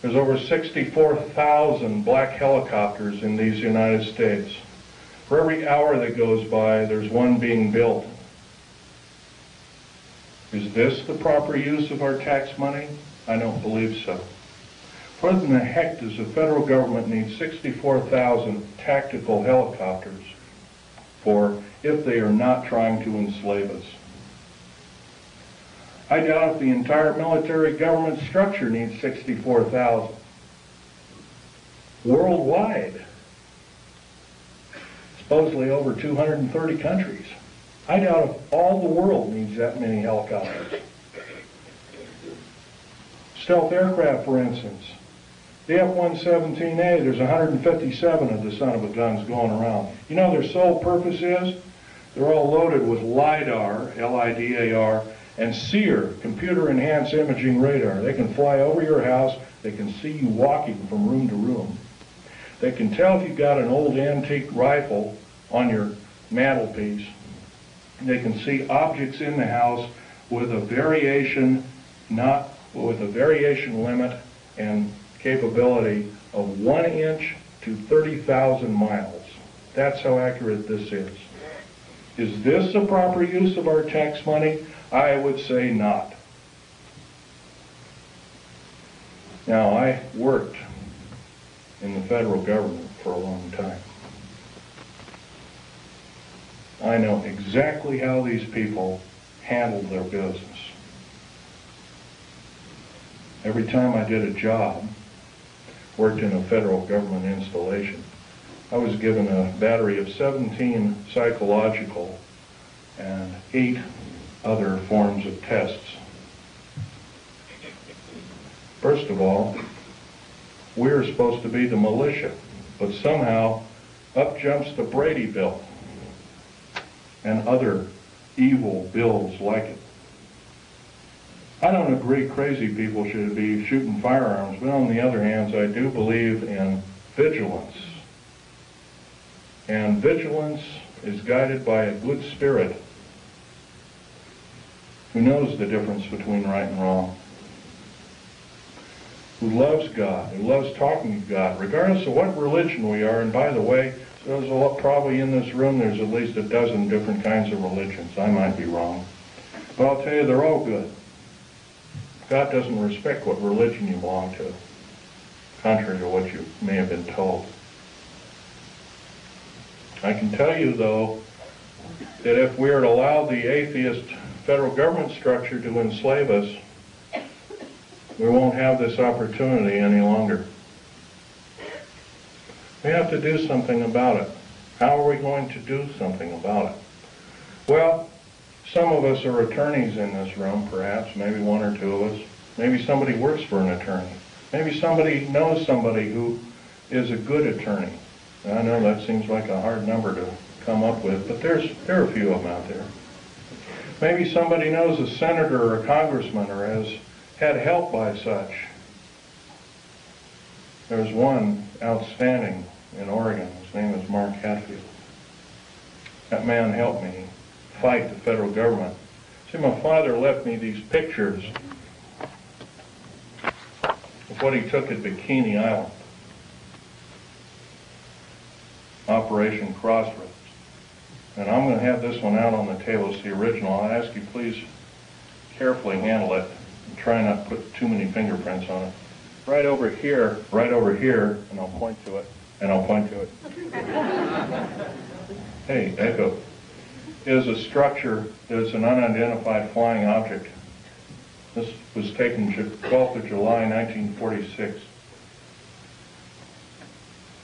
There's over 64,000 black helicopters in these United States. For every hour that goes by, there's one being built. Is this the proper use of our tax money? I don't believe so. What in the heck does the federal government need 64,000 tactical helicopters for if they are not trying to enslave us? I doubt if the entire military government structure needs 64,000. Worldwide, supposedly over 230 countries. I doubt if all the world needs that many helicopters. Stealth aircraft, for instance. The F-117A, there's 157 of the son of a guns going around. You know their sole purpose is? They're all loaded with LIDAR, L-I-D-A-R, and SEER, computer-enhanced imaging radar. They can fly over your house. They can see you walking from room to room. They can tell if you've got an old antique rifle on your mantelpiece. They can see objects in the house with a variation limit and capability of 1 inch to 30,000 miles. That's how accurate this is. Is this the proper use of our tax money? I would say not. Now, I worked in the federal government for a long time. I know exactly how these people handled their business. Every time I did a job, worked in a federal government installation, I was given a battery of 17 psychological and 8 other forms of tests. First of all, we're supposed to be the militia, but somehow up jumps the Brady Bill and other evil bills like it. I don't agree crazy people should be shooting firearms, but on the other hand, I do believe in vigilance. And vigilance is guided by a good spirit who knows the difference between right and wrong, who loves God, who loves talking to God, regardless of what religion we are. And by the way, there's probably in this room, there's at least a dozen different kinds of religions. I might be wrong. But I'll tell you, they're all good. God doesn't respect what religion you belong to, contrary to what you may have been told. I can tell you, though, that if we were to allow the atheist federal government structure to enslave us, we won't have this opportunity any longer. We have to do something about it. How are we going to do something about it? Well, some of us are attorneys in this room, perhaps, maybe one or two of us. Maybe somebody works for an attorney. Maybe somebody knows somebody who is a good attorney. I know that seems like a hard number to come up with, but there are a few of them out there. Maybe somebody knows a senator or a congressman or has had help by such. There's one outstanding in Oregon. His name is Mark Hatfield. That man helped me fight the federal government. See, my father left me these pictures of what he took at Bikini Island, Operation Crossroads. And I'm going to have this one out on the table. It's the original. I'll ask you please carefully handle it and try not to put too many fingerprints on it. Right over here, and I'll point to it, and I'll point to it. Hey, Echo. Is a structure that is an unidentified flying object. This was taken 12th of July, 1946.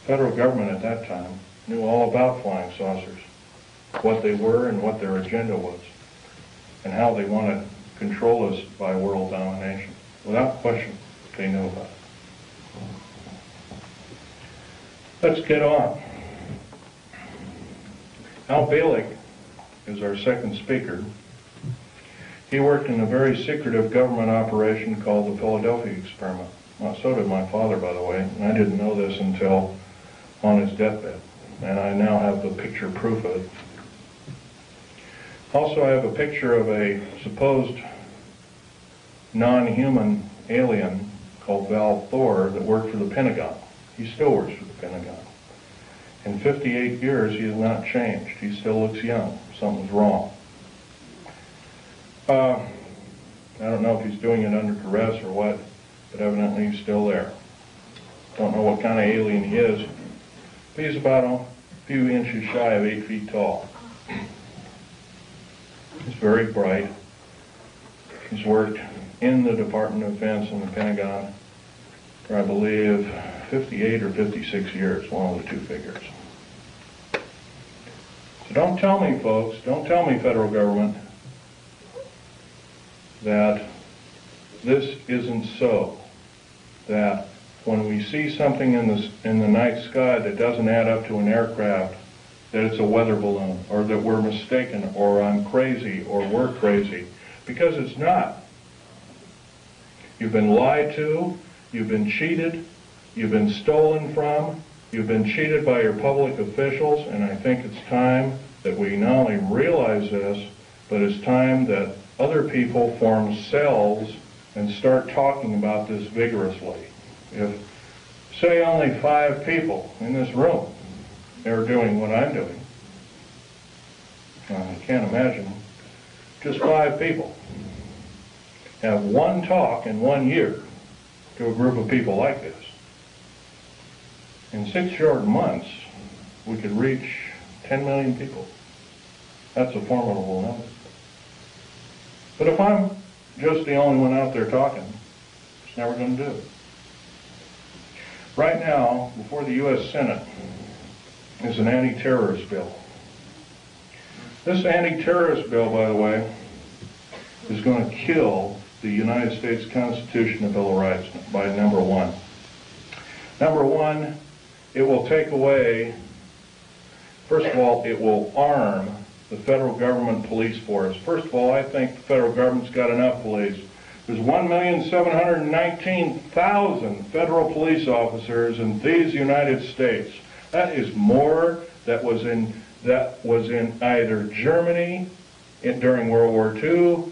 Federal government at that time knew all about flying saucers, what they were and what their agenda was, and how they wanted to control us by world domination. Without question, they knew about it. Let's get on. Al Bailich is our second speaker. He worked in a very secretive government operation called the Philadelphia Experiment. Well, so did my father, by the way, and I didn't know this until on his deathbed, and I now have the picture proof of it. Also, I have a picture of a supposed non-human alien called Val Thor that worked for the Pentagon. He still works for the Pentagon. In 58 years, he has not changed. He still looks young. Something's wrong. I don't know if he's doing it under duress or what, but evidently he's still there. Don't know what kind of alien he is, but he's about a few inches shy of 8 feet tall. He's very bright. He's worked in the Department of Defense and the Pentagon for, I believe, 58 or 56 years, one of the two figures. So don't tell me, folks, don't tell me, federal government, that this isn't so, that when we see something in the night sky that doesn't add up to an aircraft, that it's a weather balloon, or that we're mistaken, or I'm crazy, or we're crazy, because it's not. You've been lied to, you've been cheated, you've been stolen from, you've been cheated by your public officials, and I think it's time that we not only realize this, but it's time that other people form cells and start talking about this vigorously. If, say, only 5 people in this room are doing what I'm doing, I can't imagine just 5 people have one talk in 1 year to a group of people like this. in 6 short months, we could reach 10 million people. That's a formidable number. But if I'm just the only one out there talking, it's never going to do it. Right now, before the U.S. Senate is an anti-terrorist bill. This anti-terrorist bill, by the way, is going to kill the United States Constitution and Bill of Rights by number one. Number one, it will take away, first of all, it will arm the federal government police force. First of all, I think the federal government's got enough police. There's 1,719,000 federal police officers in these United States. That is more that was in either Germany during World War II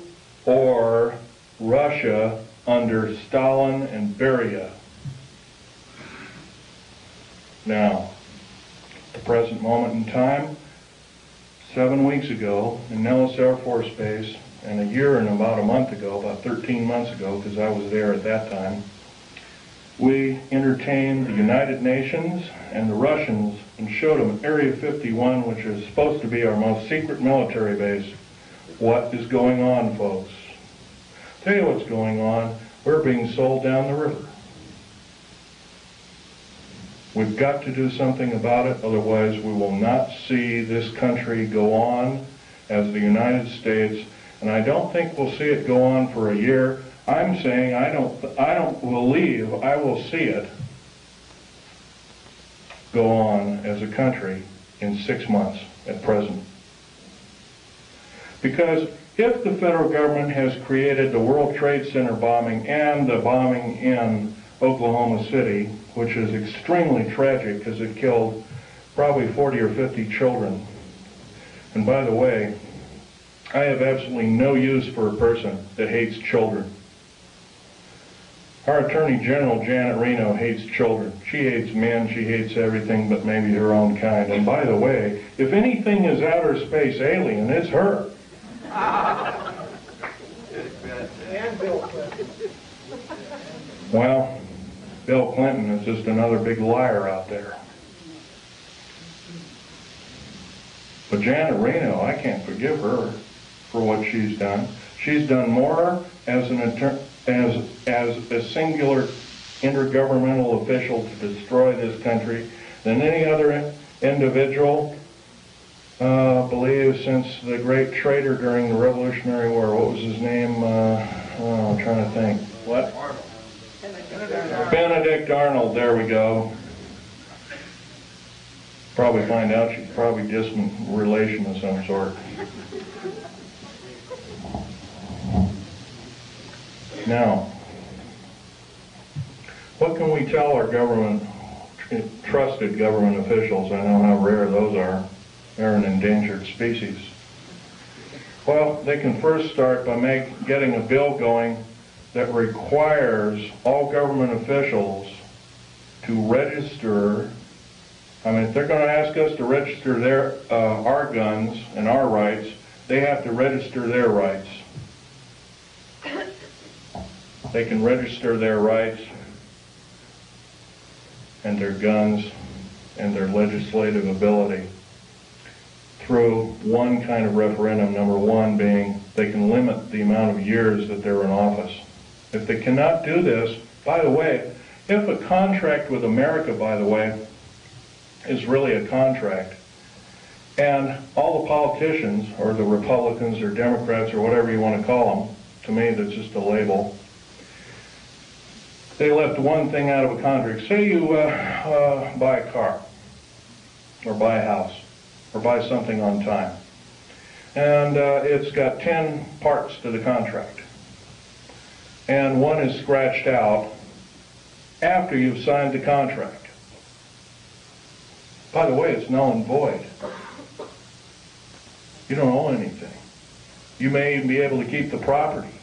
or Russia under Stalin and Beria. Now, at the present moment in time, 7 weeks ago in Nellis Air Force Base, and a year and about a month ago, about 13 months ago, because I was there at that time, we entertained the United Nations and the Russians and showed them Area 51, which is supposed to be our most secret military base. What is going on, folks? Tell you what's going on. We're being sold down the river. We've got to do something about it, otherwise we will not see this country go on as the United States, and I don't think we'll see it go on for a year. I'm saying I don't believe I will see it go on as a country in 6 months at present. Because if the federal government has created the World Trade Center bombing and the bombing in Oklahoma City, which is extremely tragic because it killed probably 40 or 50 children. And by the way, I have absolutely no use for a person that hates children. Our Attorney General, Janet Reno, hates children. She hates men, she hates everything but maybe her own kind. And by the way, if anything is outer space alien, it's her. And Bill Clinton. Well, Bill Clinton is just another big liar out there. But Janet Reno, I can't forgive her for what she's done. She's done more as a singular intergovernmental official to destroy this country than any other individual, believe, since the great traitor during the Revolutionary War. What was his name? I'm trying to think. What? Arnold. Benedict Arnold, there we go. Probably find out she's probably distant relation of some sort. Now, what can we tell our government, trusted government officials? I know how rare those are. They're an endangered species. Well, they can first start by getting a bill going that requires all government officials to register. I mean, if they're going to ask us to register our guns and our rights, they have to register their rights. They can register their rights and their guns and their legislative ability through one kind of referendum, number one being they can limit the amount of years that they're in office. If they cannot do this, by the way, if a contract with America, by the way, is really a contract, and all the politicians, or the Republicans or Democrats or whatever you want to call them, to me that's just a label, they left one thing out of a contract. Say you buy a car, or buy a house, or buy something on time, and it's got 10 parts to the contract, and one is scratched out after you've signed the contract. By the way, it's null and void. You don't owe anything. You may even be able to keep the property.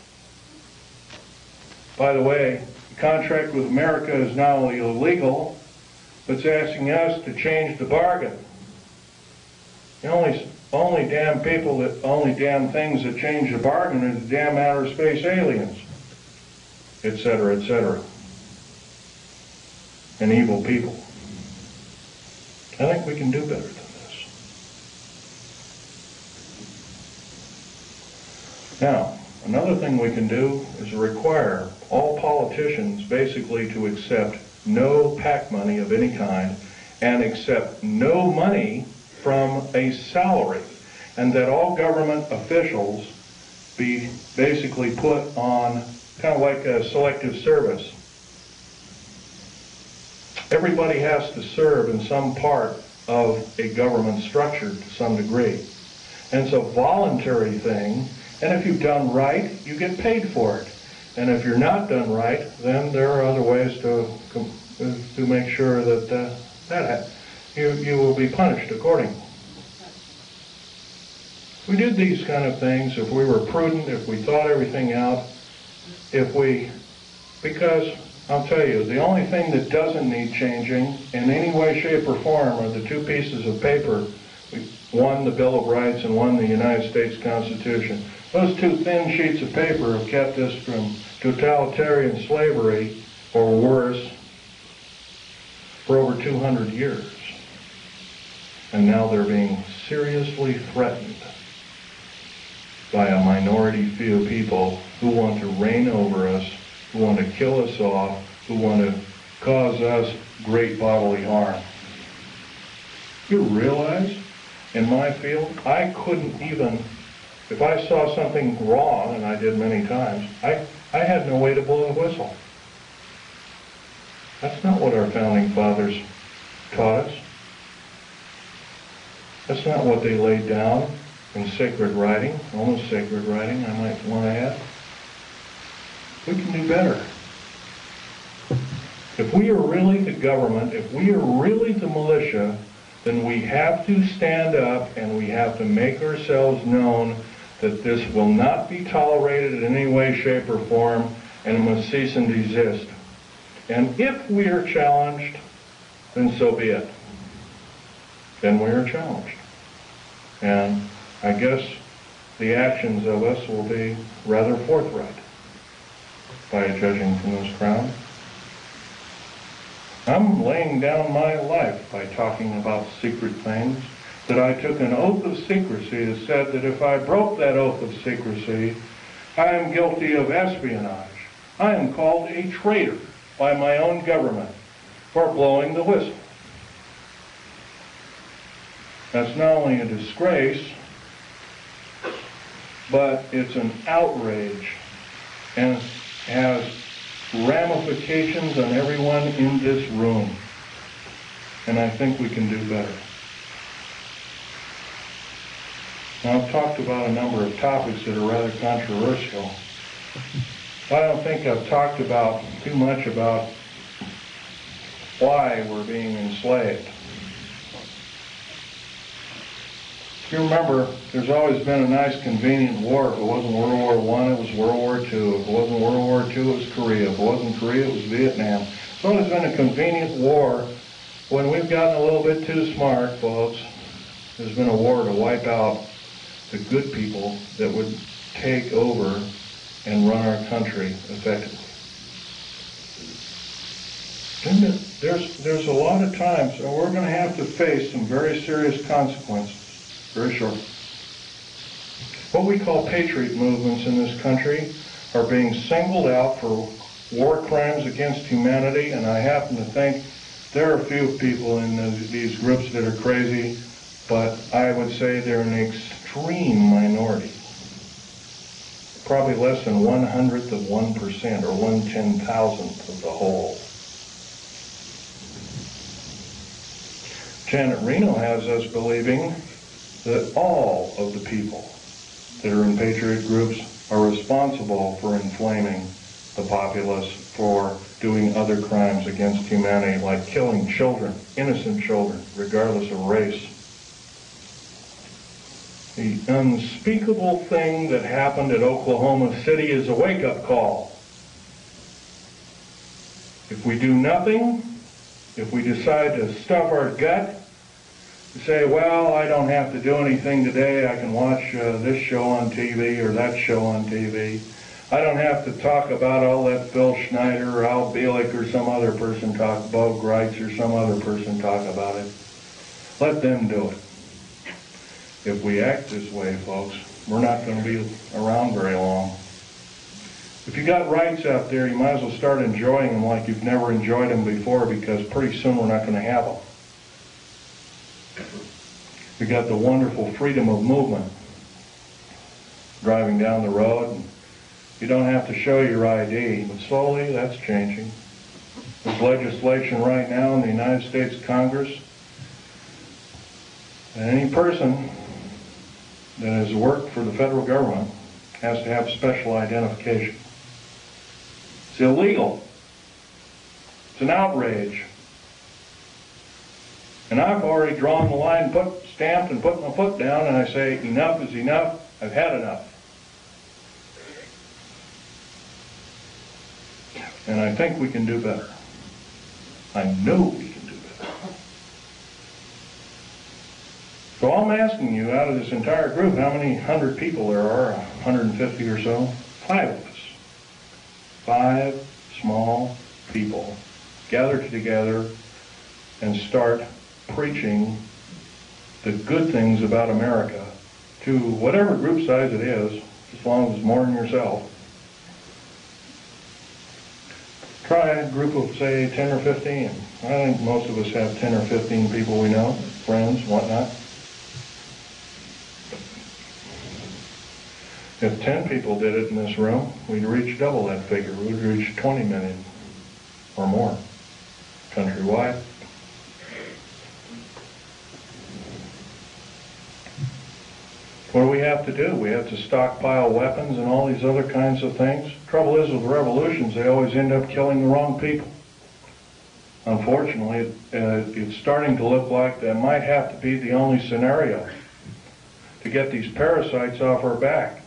By the way, the contract with America is not only illegal, but it's asking us to change the bargain. The only damn things that change the bargain are the damn outer space aliens, etc., etc., and evil people. I think we can do better than this. Now, another thing we can do is require all politicians basically to accept no PAC money of any kind and accept no money from a salary, and that all government officials be basically put on kind of like a selective service. Everybody has to serve in some part of a government structure to some degree. And it's a voluntary thing, and if you've done right, you get paid for it. And if you're not done right, then there are other ways to make sure that you will be punished accordingly. If we did these kind of things, if we were prudent, if we thought everything out, because I'll tell you, the only thing that doesn't need changing in any way, shape, or form are the two pieces of paper, one the Bill of Rights and one the United States Constitution. Those two thin sheets of paper have kept us from totalitarian slavery, or worse, for over 200 years. And now they're being seriously threatened by a minority few people who want to reign over us, who want to kill us off, who want to cause us great bodily harm. You realize, in my field, I couldn't even, if I saw something wrong, and I did many times, I had no way to blow a whistle. That's not what our founding fathers taught us. That's not what they laid down in sacred writing, almost sacred writing, I might want to add. We can do better. If we are really the government, if we are really the militia, then we have to stand up and we have to make ourselves known that this will not be tolerated in any way, shape, or form, and it must cease and desist. And if we are challenged, then so be it. Then we are challenged. And I guess the actions of us will be rather forthright, by judging from this crowd. I'm laying down my life by talking about secret things, that I took an oath of secrecy that said that if I broke that oath of secrecy, I am guilty of espionage. I am called a traitor by my own government for blowing the whistle. That's not only a disgrace, but it's an outrage and has ramifications on everyone in this room. And I think we can do better. Now, I've talked about a number of topics that are rather controversial. I don't think I've talked about too much about why we're being enslaved. If you remember, there's always been a nice convenient war. If it wasn't World War I, it was World War II. If it wasn't World War II, it was Korea. If it wasn't Korea, it was Vietnam. It's always been a convenient war. When we've gotten a little bit too smart, folks, there's been a war to wipe out the good people that would take over and run our country effectively. There's a lot of times, and we're going to have to face some very serious consequences. Very short. What we call patriot movements in this country are being singled out for war crimes against humanity, and I happen to think there are a few people in these groups that are crazy, but I would say they're an extreme minority. Probably less than 1/100th of 1% or 1/10,000th of the whole. Janet Reno has us believing that all of the people that are in patriot groups are responsible for inflaming the populace, for doing other crimes against humanity, like killing children, innocent children, regardless of race. The unspeakable thing that happened at Oklahoma City is a wake-up call. If we do nothing, if we decide to stuff our gut, say, well, I don't have to do anything today. I can watch this show on TV or that show on TV. I don't have to talk about, I'll let Phil Schneider or Al Bielek or some other person talk, Bo Greitz or some other person talk about it. Let them do it. If we act this way, folks, we're not going to be around very long. If you got rights out there, you might as well start enjoying them like you've never enjoyed them before, because pretty soon we're not going to have them. We got the wonderful freedom of movement. Driving down the road, and you don't have to show your ID, but slowly that's changing. There's legislation right now in the United States Congress that any person that has worked for the federal government has to have special identification. It's illegal. It's an outrage. And I've already drawn the line, stamped and put my foot down, and I say, enough is enough. I've had enough. And I think we can do better. I know we can do better. So I'm asking you, out of this entire group, how many 100 people there are, 150 or so? 5 of us. 5 small people gathered together and start preaching the good things about America to whatever group size it is, as long as it's more than yourself. Try a group of, say, 10 or 15. I think most of us have 10 or 15 people we know, friends, whatnot. If 10 people did it in this room, we'd reach double that figure. We'd reach 20 million or more countrywide. What do we have to do? We have to stockpile weapons and all these other kinds of things. Trouble is with revolutions, they always end up killing the wrong people. Unfortunately, it's starting to look like that might have to be the only scenario to get these parasites off our back.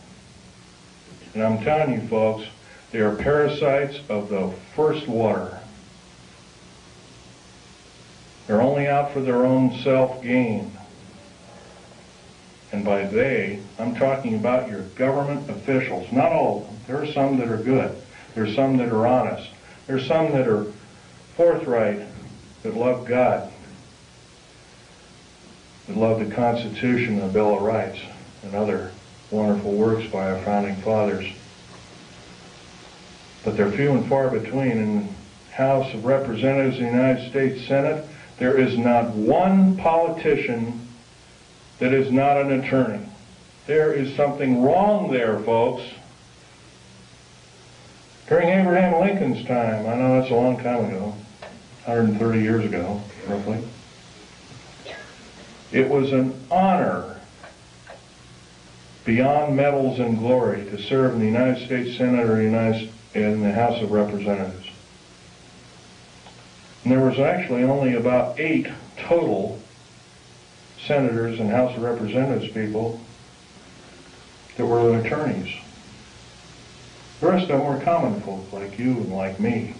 And I'm telling you folks, they are parasites of the first water. They're only out for their own self-gain. And by they, I'm talking about your government officials. Not all of them. There are some that are good. There are some that are honest. There are some that are forthright, that love God, that love the Constitution and the Bill of Rights, and other wonderful works by our founding fathers. But they're few and far between. In the House of Representatives in the United States Senate, there is not one politician that is not an attorney. There is something wrong there, folks. During Abraham Lincoln's time, I know that's a long time ago, 130 years ago, roughly, it was an honor beyond medals and glory to serve in the United States Senate or in the House of Representatives. And there was actually only about 8 total senators and House of Representatives people that were attorneys. The rest of them were common folk like you and like me.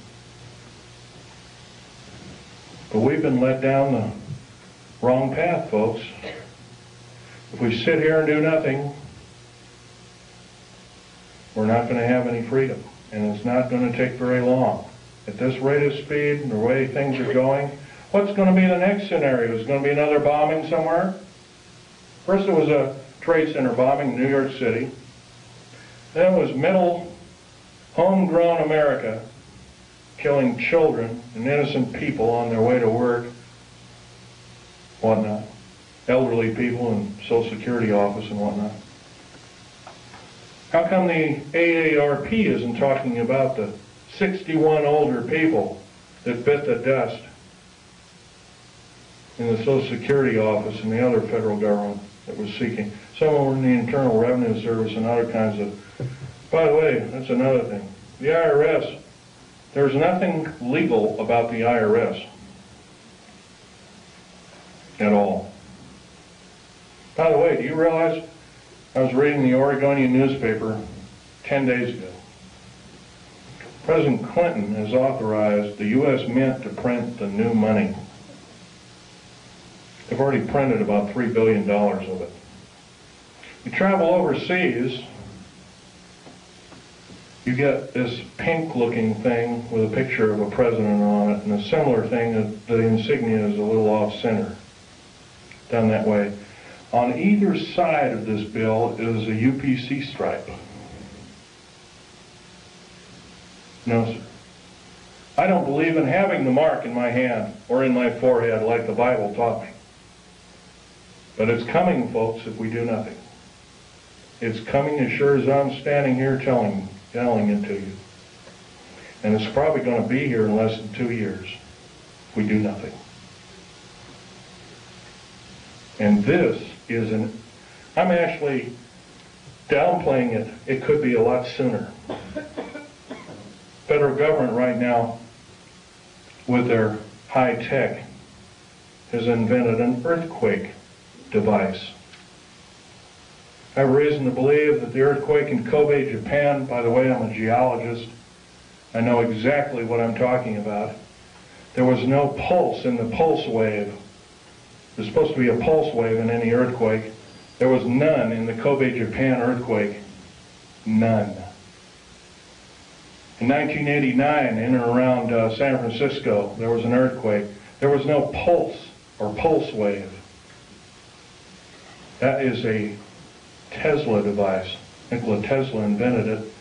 But we've been led down the wrong path, folks. If we sit here and do nothing, we're not going to have any freedom, and it's not going to take very long. At this rate of speed and the way things are going, what's going to be the next scenario? Is going to be another bombing somewhere? First it was a trade center bombing in New York City. Then it was middle, homegrown America killing children and innocent people on their way to work, whatnot. Elderly people in Social Security office and whatnot. How come the AARP isn't talking about the 61 older people that bit the dust in the Social Security office and the other federal government that was seeking? Some were in the Internal Revenue Service and other kinds of... By the way, that's another thing. The IRS, there's nothing legal about the IRS at all. By the way, do you realize, I was reading the Oregonian newspaper 10 days ago. President Clinton has authorized the U.S. Mint to print the new money. They've already printed about $3 billion of it. You travel overseas, you get this pink-looking thing with a picture of a president on it, and a similar thing that the insignia is a little off-center. done that way. On either side of this bill is a UPC stripe. No, sir. I don't believe in having the mark in my hand or in my forehead like the Bible taught me. But it's coming, folks, if we do nothing. It's coming as sure as I'm standing here telling it to you. And it's probably going to be here in less than 2 years if we do nothing. And this is I'm actually downplaying it. It could be a lot sooner. Federal government right now, with their high tech, has invented an earthquake device. I have reason to believe that the earthquake in Kobe, Japan, by the way, I'm a geologist, I know exactly what I'm talking about. There was no pulse in the pulse wave. There's supposed to be a pulse wave in any earthquake. There was none in the Kobe, Japan earthquake. None. In 1989, in and around San Francisco, there was an earthquake. There was no pulse or pulse wave. That is a Tesla device. Nikola Tesla invented it,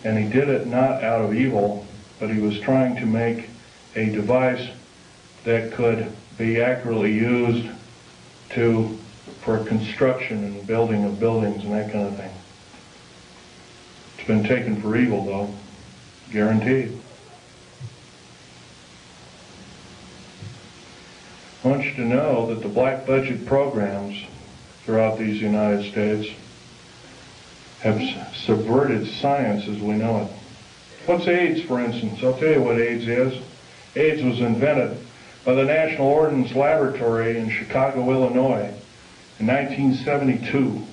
and he did it not out of evil, but he was trying to make a device that could be accurately used for construction and building of buildings and that kind of thing. It's been taken for evil, though, guaranteed. I want you to know that the black budget programs throughout these United States have subverted science as we know it. What's AIDS, for instance? I'll tell you what AIDS is. AIDS was invented by the National Ordnance Laboratory in Chicago, Illinois in 1972.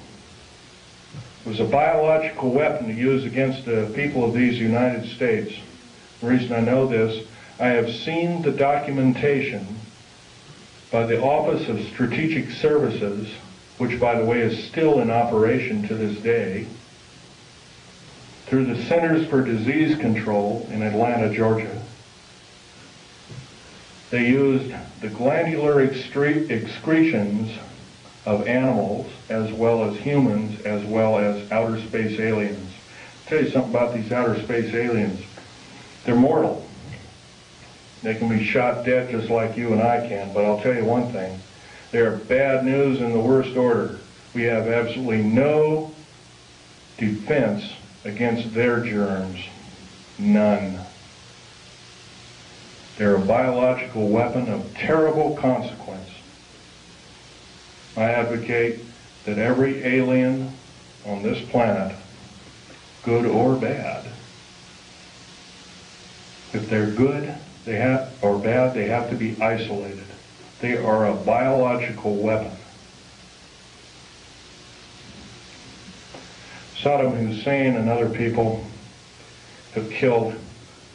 It was a biological weapon to use against the people of these United States. The reason I know this, I have seen the documentation by the Office of Strategic Services, which by the way is still in operation to this day, through the Centers for Disease Control in Atlanta, Georgia. They used the glandular excretions of animals as well as humans as well as outer space aliens. I'll tell you something about these outer space aliens. They're mortal. They can be shot dead just like you and I can, but I'll tell you one thing. They're bad news in the worst order. We have absolutely no defense against their germs. None. They're a biological weapon of terrible consequence. I advocate that every alien on this planet, good or bad, if they're good or bad, they have to be isolated. They are a biological weapon. Saddam Hussein and other people have killed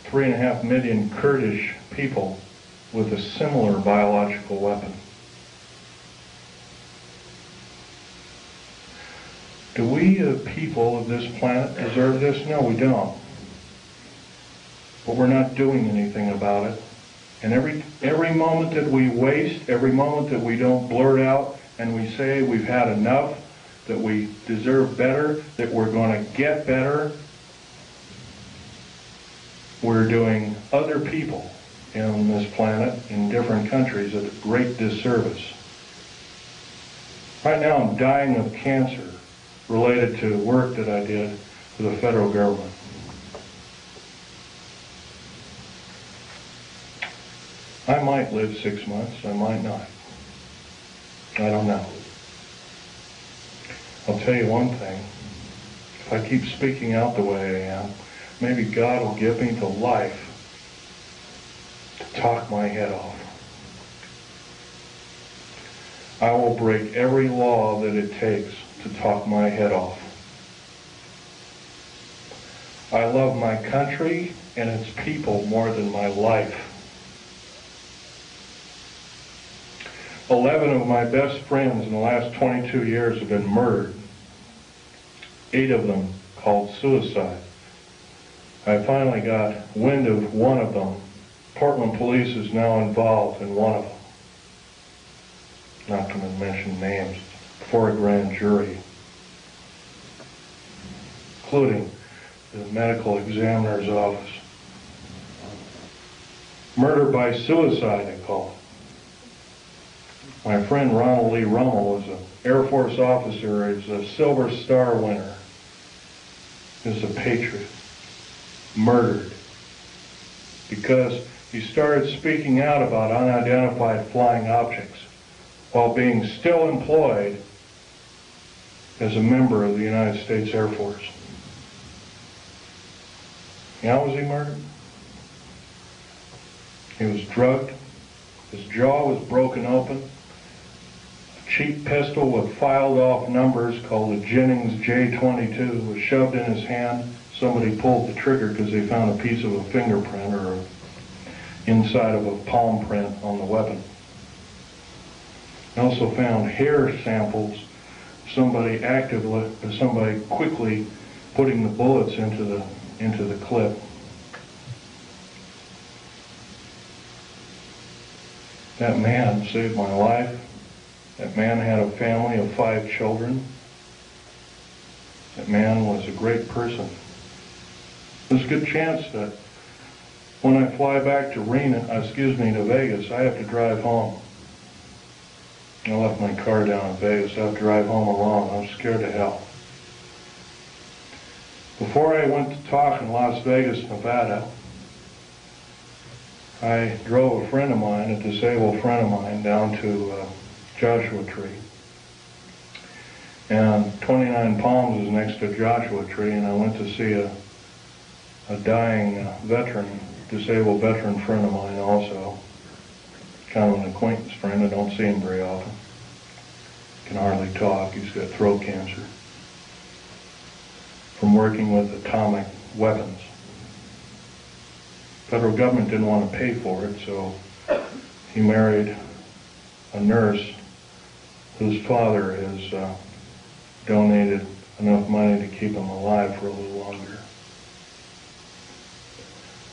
3.5 million Kurdish people with a similar biological weapon. Do we, the people of this planet, deserve this? No, we don't. But we're not doing anything about it. And every moment that we waste, every moment that we don't blurt out and we say we've had enough, that we deserve better, that we're going to get better, we're doing other people on this planet in different countries a great disservice. Right now I'm dying of cancer related to work that I did for the federal government. I might live 6 months, I might not. I don't know. I'll tell you one thing. If I keep speaking out the way I am, maybe God will give me the life to talk my head off. I will break every law that it takes to talk my head off. I love my country and its people more than my life. 11 of my best friends in the last 22 years have been murdered. 8 of them called suicide. I finally got wind of one of them. Portland police is now involved in one of them. not going to mention names, before a grand jury, including the medical examiner's office. Murder by suicide, they call it. My friend Ronald Lee Rummel was an Air Force officer. He's a Silver Star winner. He's a patriot. Murdered because he started speaking out about unidentified flying objects while being still employed as a member of the United States Air Force. How was he murdered? He was drugged. His jaw was broken open. A cheap pistol with filed off numbers called a Jennings J22 was shoved in his hand. Somebody pulled the trigger because they found a piece of a fingerprint or inside of a palm print on the weapon. They also found hair samples. Somebody quickly putting the bullets into the clip. That man saved my life. That man had a family of 5 children. That man was a great person. There's a good chance that when I fly back to Vegas, I have to drive home. I left my car down in Vegas. I have to drive home alone. I'm scared to hell. Before I went to talk in Las Vegas, Nevada, I drove a friend of mine, a disabled friend of mine, down to Joshua Tree. And 29 Palms is next to Joshua Tree, and I went to see a dying veteran, disabled veteran friend of mine also. Kind of an acquaintance friend. I don't see him very often. Can hardly talk. He's got throat cancer from working with atomic weapons. Federal government didn't want to pay for it, so he married a nurse whose father has donated enough money to keep him alive for a little longer.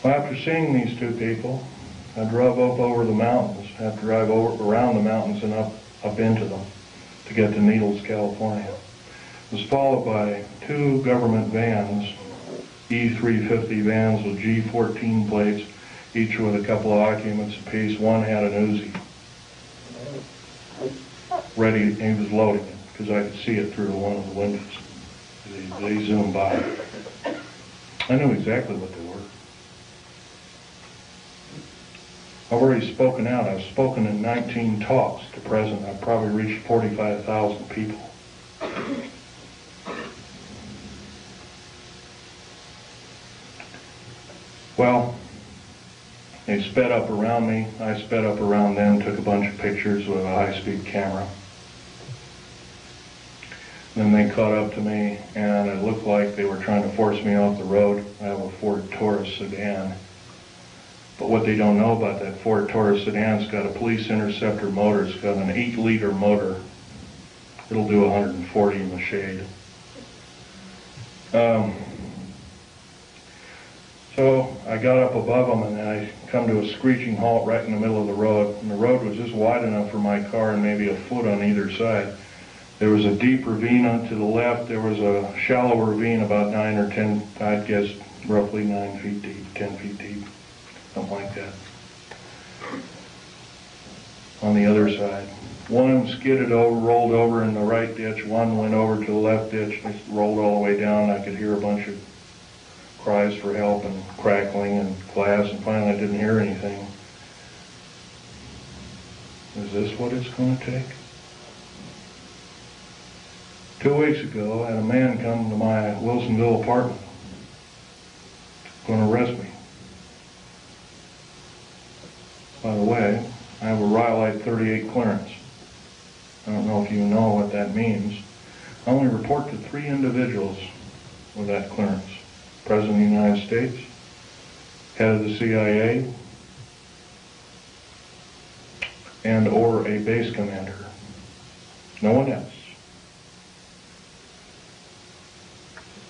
Well, after seeing these 2 people, I drove up over the mountains. I had to drive around the mountains and up into them to get to Needles, California. It was followed by 2 government vans, E350 vans with G14 plates, each with a couple of occupants apiece. One had an Uzi. Ready, he was loading it, because I could see it through one of the windows. They zoomed by. I knew exactly what they were. I've already spoken out. I've spoken in 19 talks to present. I've probably reached 45,000 people. Well, they sped up around me. I sped up around them, took a bunch of pictures with a high-speed camera. Then they caught up to me, and it looked like they were trying to force me off the road. I have a Ford Taurus sedan. But what they don't know about that Ford Taurus sedan, it's got a police interceptor motor. It's got an 8-liter motor. It'll do 140 in the shade. So I got up above them, and I come to a screeching halt right in the middle of the road. And the road was just wide enough for my car and maybe a foot on either side. There was a deep ravine to the left. There was a shallow ravine about 9 or 10, I'd guess roughly 9 feet deep, 10 feet deep, something like that. On the other side. One skidded over, rolled over in the right ditch. One went over to the left ditch and rolled all the way down. I could hear a bunch of cries for help and crackling and glass, and finally I didn't hear anything. Is this what it's going to take? 2 weeks ago, I had a man come to my Wilsonville apartment, going to arrest me. By the way, I have a Rhyolite 38 clearance. I don't know if you know what that means. I only report to 3 individuals with that clearance. President of the United States, head of the CIA, and or a base commander. No one else.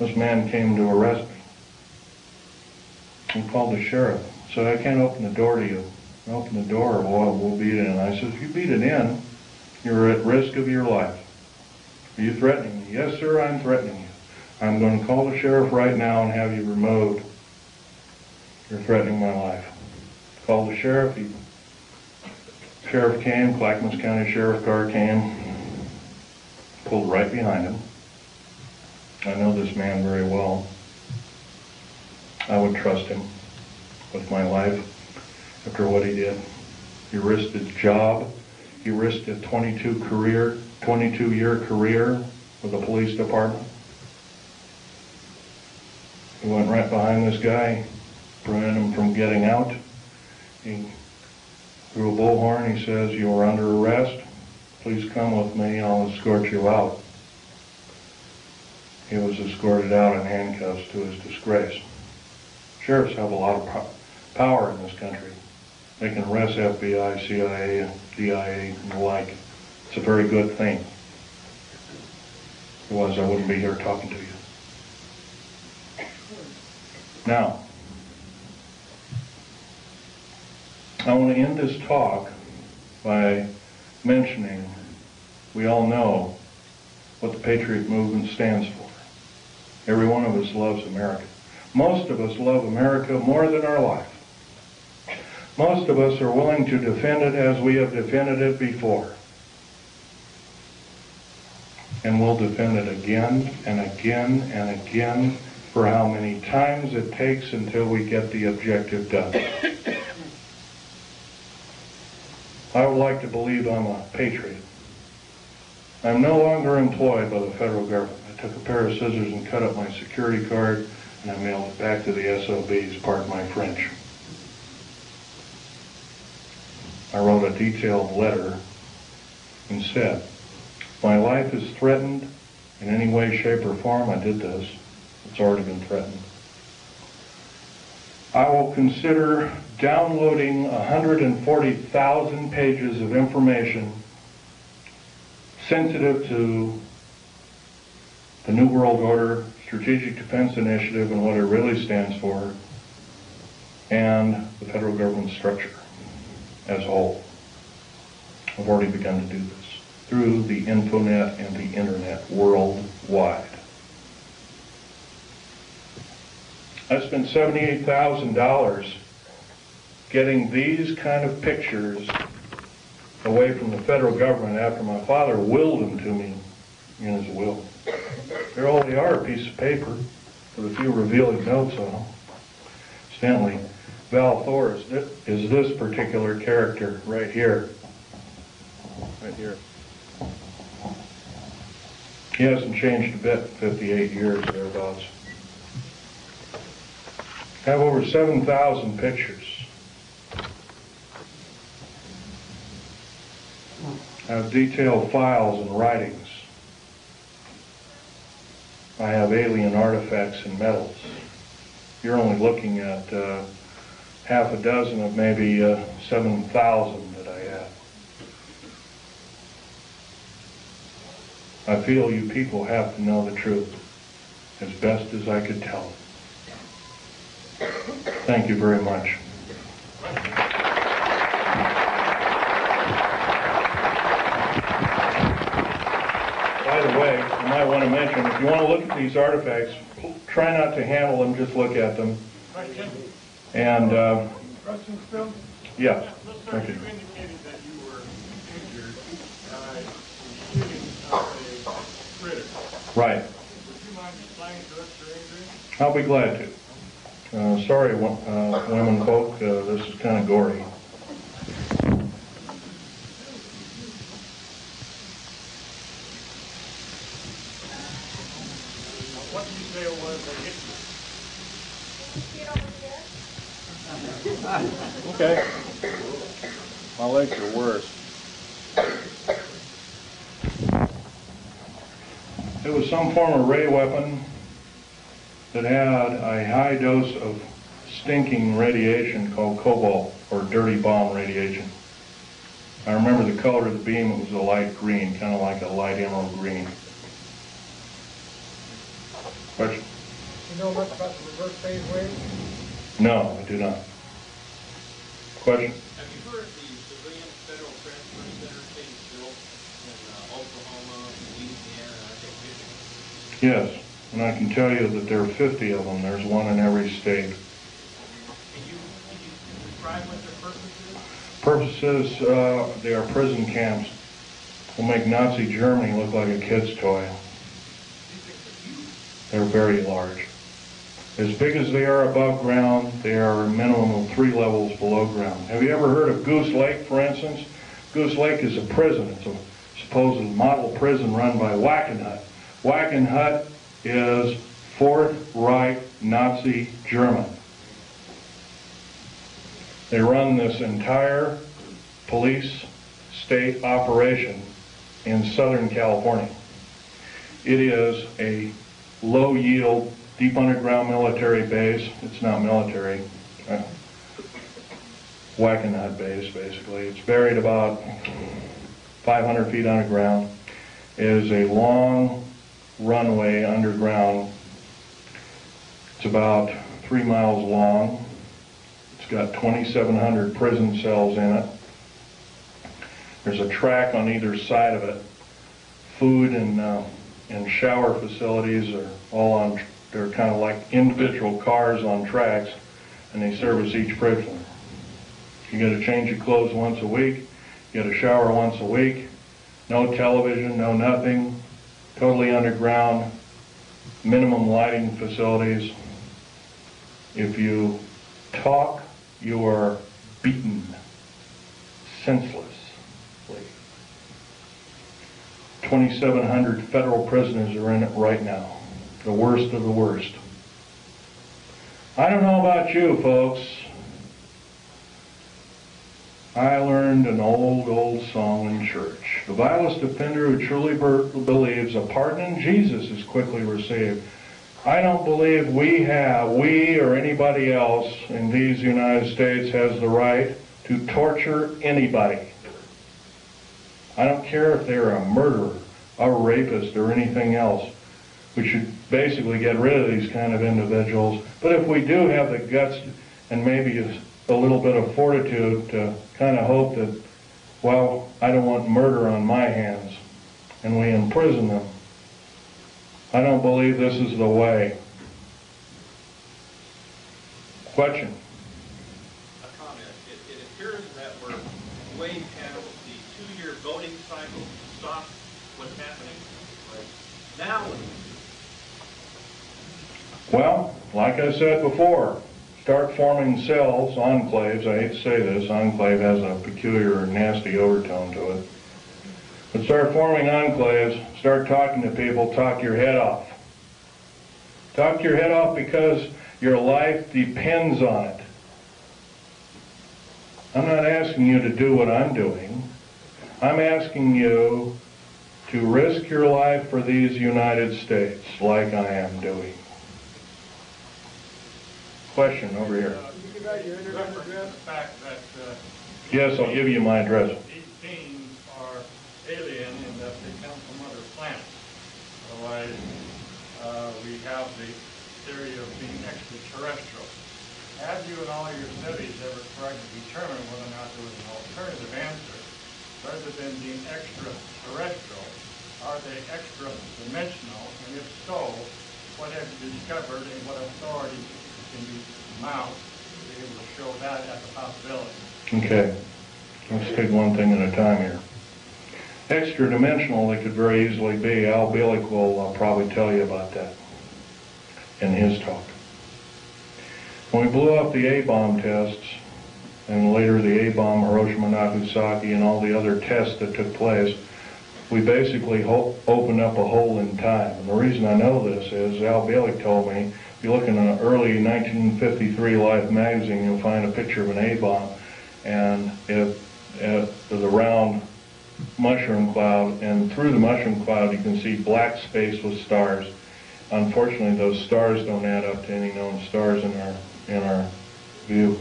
This man came to arrest me. He called the sheriff. Said, I can't open the door to you. I opened the door, well, we'll beat it in. I said, if you beat it in, You're at risk of your life. Are you threatening me? Yes, sir, I'm threatening you. I'm going to call the sheriff right now and have you removed. You're threatening my life. Called the sheriff. Sheriff came, Clackamas County Sheriff car came, pulled right behind him. I know this man very well. I would trust him with my life after what he did. He risked his job. He risked a 22-year career with the police department. He went right behind this guy, prevented him from getting out. He threw a bullhorn. He says, "You are under arrest. Please come with me and I'll escort you out." He was escorted out in handcuffs to his disgrace. Sheriffs have a lot of power in this country. They can arrest FBI, CIA, DIA, and the like. It's a very good thing. If it was, I wouldn't be here talking to you. Now, I want to end this talk by mentioning we all know what the Patriot movement stands for. Every one of us loves America. Most of us love America more than our life. Most of us are willing to defend it as we have defended it before. And we'll defend it again and again and again for how many times it takes until we get the objective done. I would like to believe I'm a patriot. I'm no longer employed by the federal government. I took a pair of scissors and cut up my security card and I mailed it back to the SOBs, pardon my French. I wrote a detailed letter and said, "If my life is threatened in any way, shape, or form," I did this, it's already been threatened, "I will consider downloading 140,000 pages of information sensitive to the New World Order, Strategic Defense Initiative, and what it really stands for, and the federal government structure as a whole." I've already begun to do this through the Infonet and the Internet worldwide. I spent $78,000 getting these kind of pictures away from the federal government after my father willed them to me in his will. There all they are, a piece of paper with a few revealing notes on them. Incidentally, Val Thor is this particular character right here. Right here. He hasn't changed a bit, 58 years thereabouts. I have over 7,000 pictures. I have detailed files and writings. I have alien artifacts and medals. You're only looking at half a dozen of maybe 7,000 that I have. I feel you people have to know the truth as best as I could tell it. Thank you very much. By the way, I might want to mention, if you want to look at these artifacts, try not to handle them, just look at them. And, Questions, Phil? yeah. Thank you. You indicated that you were injured in shooting of a critter. Right. Would you mind explaining to us your injury? I'll be glad to. Sorry, women folk, this is kind of gory. What did you say it was that hit you? Okay. My legs are worse. It was some form of ray weapon that had a high dose of stinking radiation called cobalt, or dirty bomb radiation. I remember the color of the beam, it was a light green, kind of like a light emerald green. Question? You know much about the reverse phase wave? No, I do not. Question? Have you heard the civilian federal transfer center case bill? Yes, and I can tell you that there are 50 of them. There's one in every state. Can you describe what their purpose is? Purposes, they are prison camps. Will make Nazi Germany look like a kid's toy. They're very large. As big as they are above ground, they are a minimum of 3 levels below ground. Have you ever heard of Goose Lake, for instance? Goose Lake is a prison. It's a supposed model prison run by Wackenhut. Wackenhut is Fourth Reich Nazi German. They run this entire police state operation in Southern California. It is a low-yield, deep underground military base. It's not military. Wackenhut base, basically. It's buried about 500 feet underground. It is a long runway underground. It's about 3 miles long. It's got 2,700 prison cells in it. There's a track on either side of it. Food and shower facilities are all on, they're kind of like individual cars on tracks, and they service each prisoner. You get to change your clothes once a week, get a shower once a week, no television, no nothing, totally underground, minimum lighting facilities. If you talk, you are beaten senselessly. 2,700 federal prisoners are in it right now, the worst of the worst. I don't know about you, folks. I learned an old song in church. The vilest offender who truly believes a pardon in Jesus is quickly received. I don't believe we or anybody else in these United States has the right to torture anybody. I don't care if they're a murderer, a rapist, or anything else. We should basically get rid of these kind of individuals. But if we do have the guts and maybe a little bit of fortitude to kind of hope that, well, I don't want murder on my hands, and we imprison them, I don't believe this is the way. Question? A comment. It appears that we're way past the 2-year voting cycle to stop what's happening right now. Well, like I said before, start forming cells, enclaves. I hate to say this, enclave has a peculiar, nasty overtone to it. But start forming enclaves, start talking to people, talk your head off. Talk your head off because your life depends on it. I'm not asking you to do what I'm doing. I'm asking you to risk your life for these United States like I am doing. Question over here. You give out your internet Reference address? the fact that Yes, I'll give you my address. these beings are alien in that they come from other planets. Otherwise, we have the theory of being extraterrestrial. Have you in all your studies ever tried to determine whether or not there was an alternative answer? Rather than being extraterrestrial, are they extra-dimensional? And if so, what have you discovered and what authority can be mounted to be able to show that as a possibility? Okay, let's take one thing at a time here. Extra-dimensional, they could very easily be. Al Bielek will probably tell you about that in his talk. When we blew up the A-bomb tests, and later the A-bomb, Hiroshima, Nagasaki, and all the other tests that took place, we basically opened up a hole in time. And the reason I know this is Al Bielek told me, if you look in an early 1953 Life magazine, you'll find a picture of an A-bomb, and it was a round mushroom cloud, and through the mushroom cloud you can see black space with stars. Unfortunately, those stars don't add up to any known stars in our view.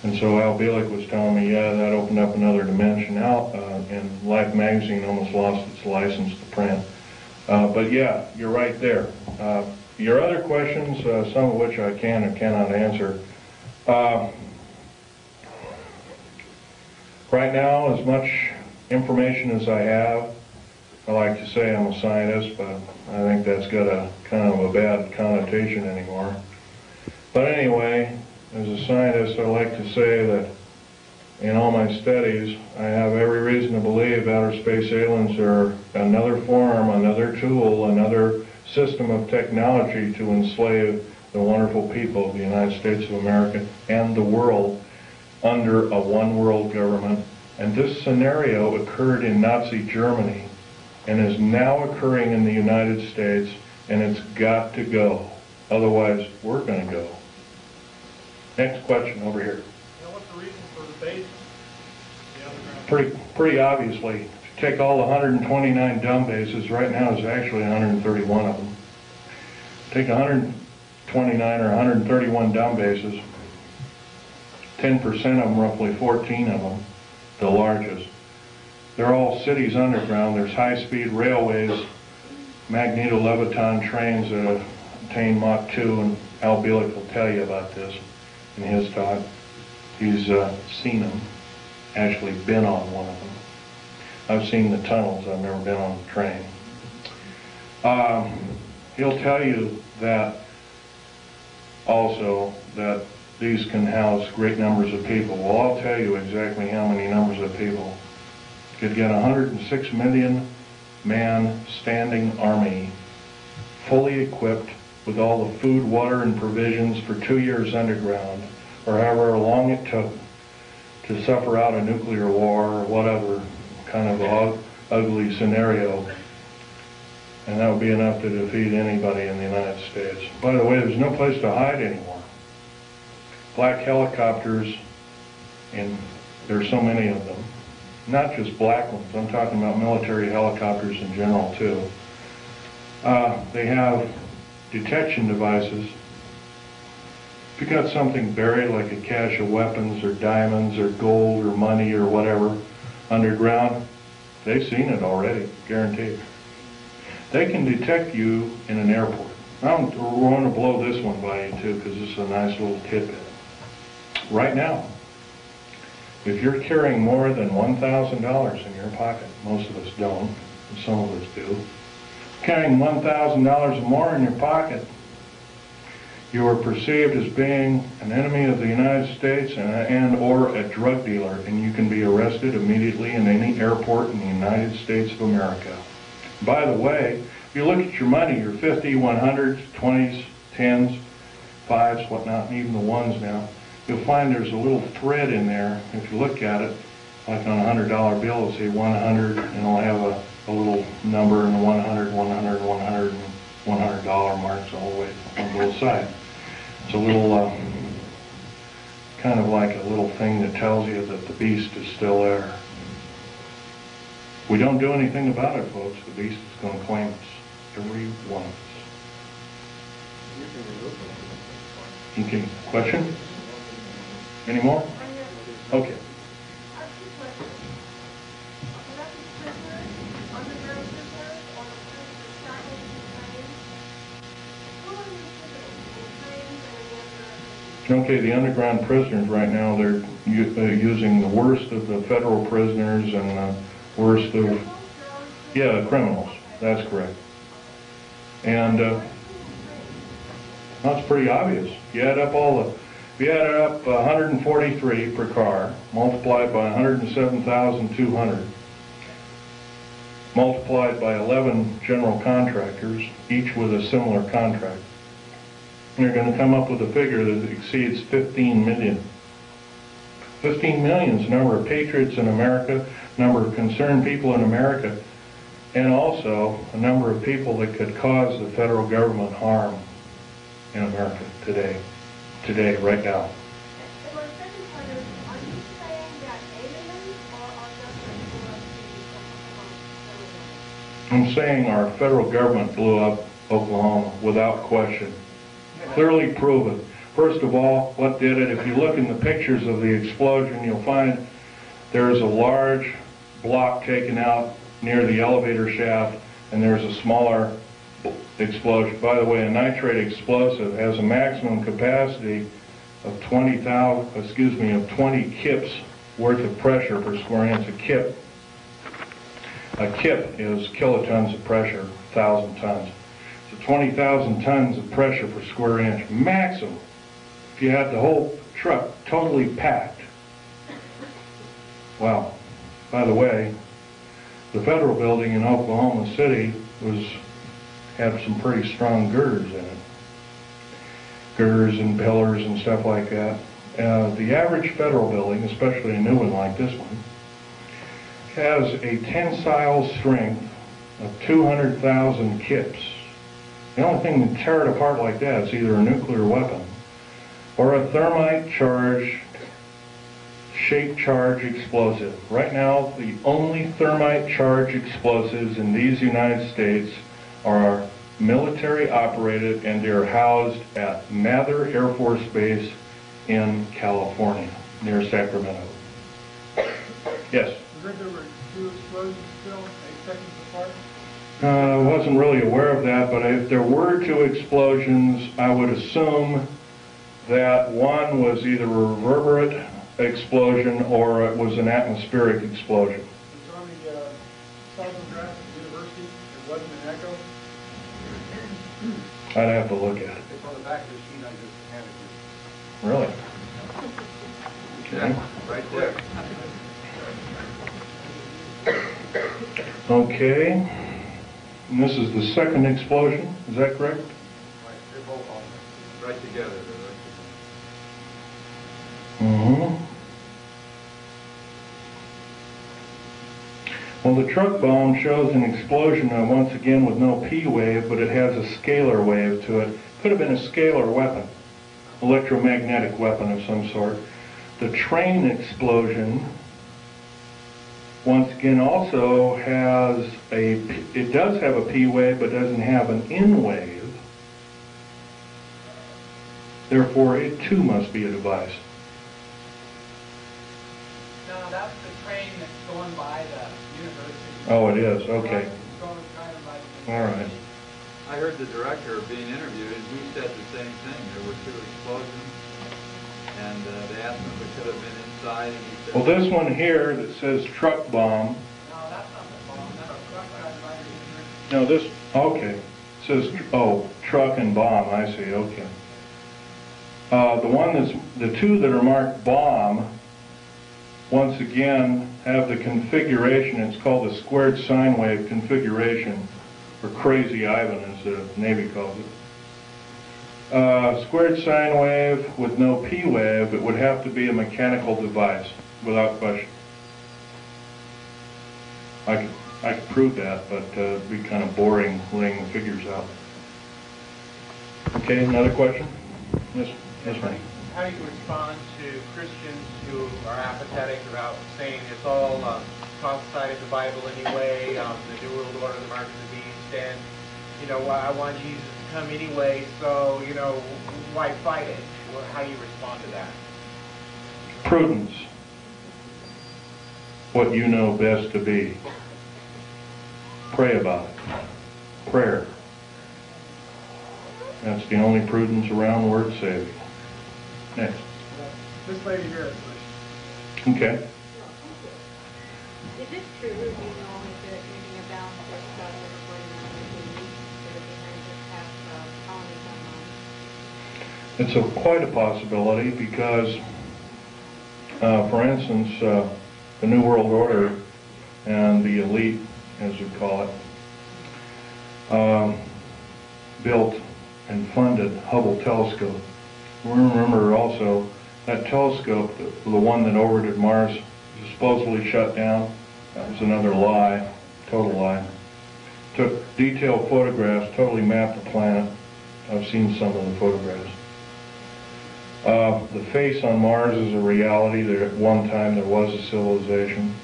And so Al Bielek was telling me, yeah, that opened up another dimension. And Life magazine almost lost its license to print. But yeah, you're right there. Your other questions, some of which I can and cannot answer. Right now, as much information as I have, I like to say I'm a scientist, but I think that's got a kind of a bad connotation anymore. But anyway, as a scientist, I like to say that in all my studies, I have every reason to believe outer space aliens are another form, another tool, another system of technology to enslave the wonderful people of the United States of America and the world under a one-world government. And this scenario occurred in Nazi Germany and is now occurring in the United States, and it's got to go. Otherwise, we're going to go. Next question over here. Now, what's the reason for the base? The underground? Pretty obviously, if you take all the 129 dumb bases, right now there's actually 131 of them. Take 129 or 131 dumb bases, 10% of them, roughly 14 of them, the largest. They're all cities underground. There's high-speed railways, magneto-leviton trains that have attained Mach 2, and Al Bielek will tell you about this in his talk. He's seen them, actually been on one of them. I've seen the tunnels, I've never been on the train. He'll tell you that also that these can house great numbers of people. Well, I'll tell you exactly how many numbers of people. You could get 106 million man standing army, fully equipped with all the food, water, and provisions for 2 years underground, or however long it took to suffer out a nuclear war or whatever kind of ugly scenario. And that would be enough to defeat anybody in the United States. By the way, there's no place to hide anymore. Black helicopters, and there's so many of them. Not just black ones, I'm talking about military helicopters in general too. They have detection devices. If you got something buried like a cache of weapons or diamonds or gold or money or whatever underground, they've seen it already, guaranteed. They can detect you in an airport. I'm going to blow this one by you too, because this is a nice little tidbit. Right now, if you're carrying more than $1,000 in your pocket, most of us don't, and some of us do, carrying $1,000 or more in your pocket, you are perceived as being an enemy of the United States and or a drug dealer, and you can be arrested immediately in any airport in the United States of America. By the way, if you look at your money, your 50, 100s, 20s, 10s, 5s, whatnot, and even the 1s now, you'll find there's a little thread in there. If you look at it, like on a $100 bill, it'll say 100, and it'll have a little number, and 100, 100, 100, and $100 marks all the way on both sides. It's a little, kind of like a little thing that tells you that the beast is still there. We don't do anything about it, folks. The beast is going to claim us, every one of us. Okay, question? Any more? Okay. Okay, the underground prisoners right now, they're using the worst of the federal prisoners and the worst of, yeah, criminals. That's correct. And that's pretty obvious. You add up if you add up 143 per car, multiplied by 107,200, multiplied by 11 general contractors, each with a similar contract, you're going to come up with a figure that exceeds 15 million. 15 million is the number of patriots in America, number of concerned people in America, and also a number of people that could cause the federal government harm in America today, right now. I'm saying our federal government blew up Oklahoma without question. Clearly proven. First of all, what did it? If you look in the pictures of the explosion, you'll find there's a large block taken out near the elevator shaft, and there's a smaller explosion. By the way, a nitrate explosive has a maximum capacity of 20 kips worth of pressure per square inch. A kip is kilotons of pressure. 1,000 tons. So 20,000 tons of pressure per square inch, maximum. If you had the whole truck totally packed. Wow. By the way, the federal building in Oklahoma City had some pretty strong girders in it. Girders and pillars and stuff like that. The average federal building, especially a new one like this one, has a tensile strength of 200,000 kips. The only thing that tear it apart like that is either a nuclear weapon or a thermite charge, shape charge explosive. Right now, the only thermite charge explosives in these United States are military operated, and they're housed at Mather Air Force Base in California, near Sacramento. Yes? Heard there were 2 explosions still, 8 seconds apart? I wasn't really aware of that, but if there were 2 explosions, I would assume that one was either a reverberant explosion or it was an atmospheric explosion. It's on the seismograph at the university. It wasn't an echo. I'd have to look at it. It's on the back of the sheet I just handed you. Really? Okay. Right there. Okay. And this is the second explosion, is that correct? Right, they're both on there. Right together. Mm-hmm. Well, the truck bomb shows an explosion, once again, with no P wave, but it has a scalar wave to it. Could have been a scalar weapon, electromagnetic weapon of some sort. The train explosion, once again, also has it does have a P wave, but doesn't have an N wave. Therefore, it too must be a device. No, that's the train that's going by the university. Oh, it is, okay. It's going kind of by the All right. I heard the director being interviewed, and he said the same thing. There were 2 explosions, and they asked him if it could have been inside, and he said... Well, this one here that says truck bomb. No, that's not the bomb. That's a truck ride by the university. No, this, okay. It says, oh, truck and bomb, I see, okay. The 2 that are marked bomb, once again, have the configuration. It's called the squared sine wave configuration, or Crazy Ivan, as the Navy calls it. Squared sine wave with no P wave, it would have to be a mechanical device, without question. I could prove that, but it'd be kind of boring laying the figures out. Okay, another question? Yes, ma'am. How do you respond to Christians who are apathetic about saying it's all prophesied in the Bible anyway, the New World Order, the Mark of the Beast, and, I want Jesus to come anyway, so, why fight it? How do you respond to that? Prudence. What you know best to be. Pray about it. Prayer. That's the only prudence around worth saving. Next. This lady here is Okay. Is it true, do you know, if there's anything about this stuff that's going on with the leaks that are behind this past colonies online? It's quite a possibility because, for instance, the New World Order and the elite, as we call it, built and funded Hubble telescope. Remember also that telescope, the one that orbited Mars, was supposedly shut down. That was another lie, total lie. Took detailed photographs, totally mapped the planet. I've seen some of the photographs. The face on Mars is a reality. There, at one time there was a civilization.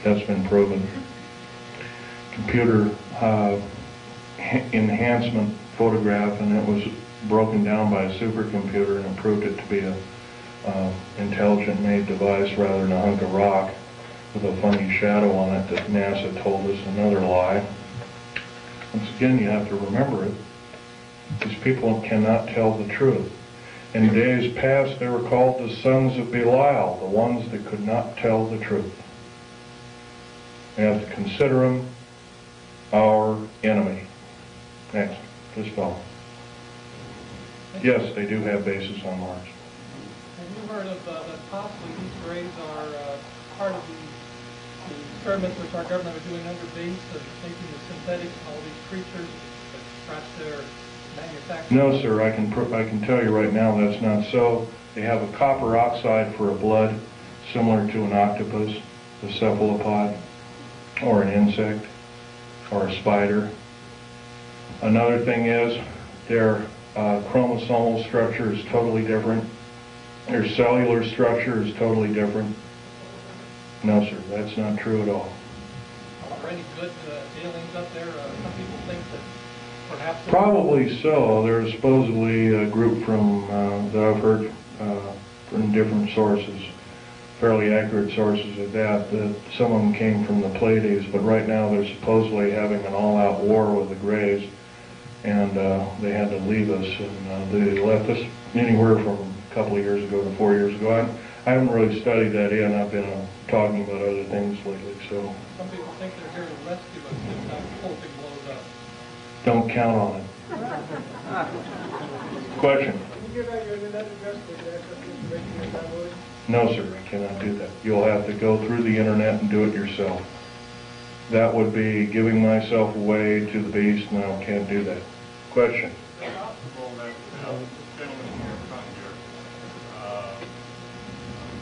That's been proven. Computer enhancement photograph, and it was broken down by a supercomputer, and it proved it to be a intelligent made device rather than a hunk of rock with a funny shadow on it that NASA told us. Another lie. Once again, you have to remember it. These people cannot tell the truth. In days past, they were called the sons of Belial, the ones that could not tell the truth. You have to consider them our enemy. Next, just follow. Yes, they do have bases on Mars. Have you heard of that possibly these graves are part of the experiments which our government are doing under base of making the synthetics and all these creatures that perhaps they're manufacturing? No, sir. I can tell you right now that's not so. They have a copper oxide for a blood, similar to an octopus, a cephalopod, or an insect, or a spider. Another thing is their chromosomal structure is totally different. Their cellular structure is totally different. No, sir, that's not true at all. Are there any good aliens up there? Some people think that perhaps... Probably so. There's supposedly a group from that I've heard from different sources, fairly accurate sources at that some of them came from the Pleiades, but right now they're supposedly having an all-out war with the Greys, and they had to leave us, and they left us anywhere from a couple of years ago to 4 years ago. I haven't really studied that in. I've been talking about other things lately, so... Some people think they're here to rescue us if that whole thing blows up. Don't count on it. Question? Can you give out your internet address so they can access the information you're downloading? No, sir, I cannot do that. You'll have to go through the internet and do it yourself. That would be giving myself away to the beast, and I can't do that. Question? Is it possible that this gentleman here in front here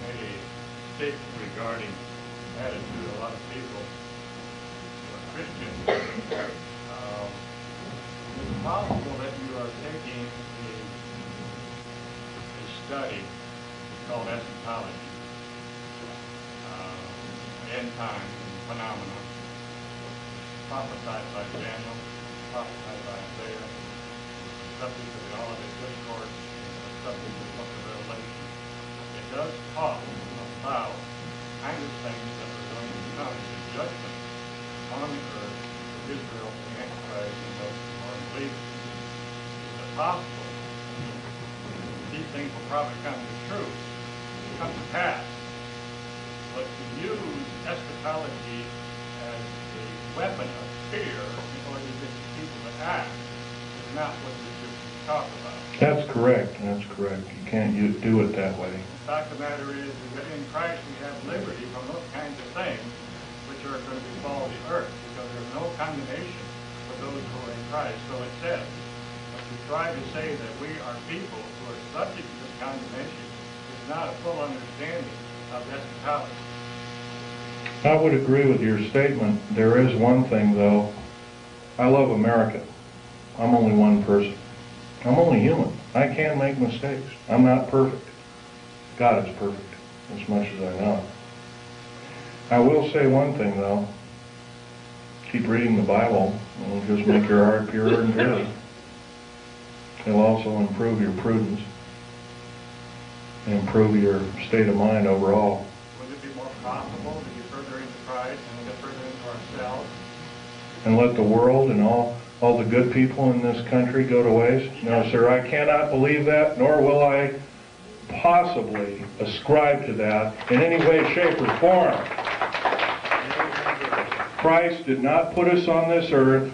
made a statement regarding attitude of a lot of people who are Christians? Is it possible that you are taking a study called eschatology, end time phenomena, prophesied by Daniel, prophesied by Isaiah, subject to the Olivet Discourse, subject to the book of Revelation. It does talk about kind of things that are going to come to judgment on the earth with Israel, the Antichrist, and those who are unbelievers. Is it possible these things will probably come to truth, come to pass? But to use eschatology as a weapon of fear in order to get people to act is not what the scriptures talk about. That's correct. That's correct. You can't do it that way. The fact of the matter is that in Christ we have liberty from those kinds of things which are going to befall the earth, because there's no condemnation for those who are in Christ, so it says. But to try to say that we are people who are subject to this condemnation is not a full understanding of eschatology. I would agree with your statement. There is one thing, though. I love America. I'm only one person. I'm only human. I can make mistakes. I'm not perfect. God is perfect, as much as I know. I will say one thing, though. Keep reading the Bible. It'll just make your heart purer and purer. It'll also improve your prudence and improve your state of mind overall. Would it be more profitable to get further into Christ and get further into ourselves? And let the world and all the good people in this country go to waste? No, sir, I cannot believe that, nor will I possibly ascribe to that in any way, shape, or form. Christ did not put us on this earth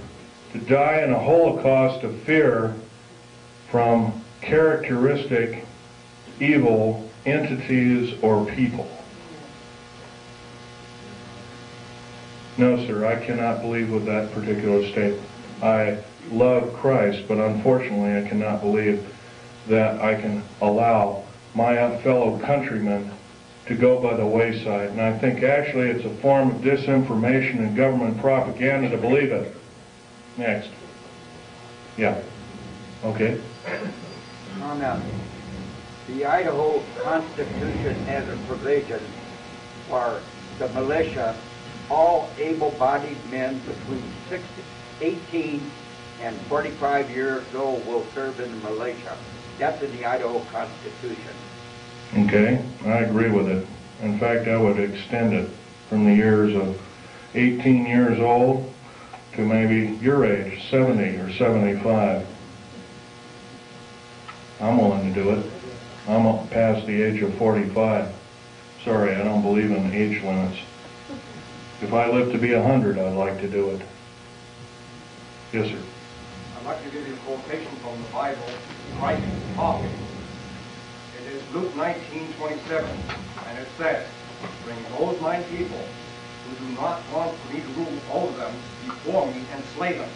to die in a holocaust of fear from characteristic evil entities or people. No, sir, I cannot believe with that particular statement. I love Christ, but unfortunately I cannot believe that I can allow my fellow countrymen to go by the wayside. And I think actually it's a form of disinformation and government propaganda to believe it. Next. Yeah. Okay. Comment. The Idaho Constitution has a provision for the militia. All able-bodied men between 18 and 45 years old will serve in the militia. That's in the Idaho Constitution. Okay, I agree with it. In fact, I would extend it from the years of 18 years old to maybe your age, 70 or 75. I'm willing to do it. I'm past the age of 45. Sorry, I don't believe in age limits. If I live to be 100, I'd like to do it. Yes, sir. I'd like to give you a quotation from the Bible, Christ talking. It is Luke 19:27, and it says, "Bring those my people who do not want me to rule over them before me and slay them."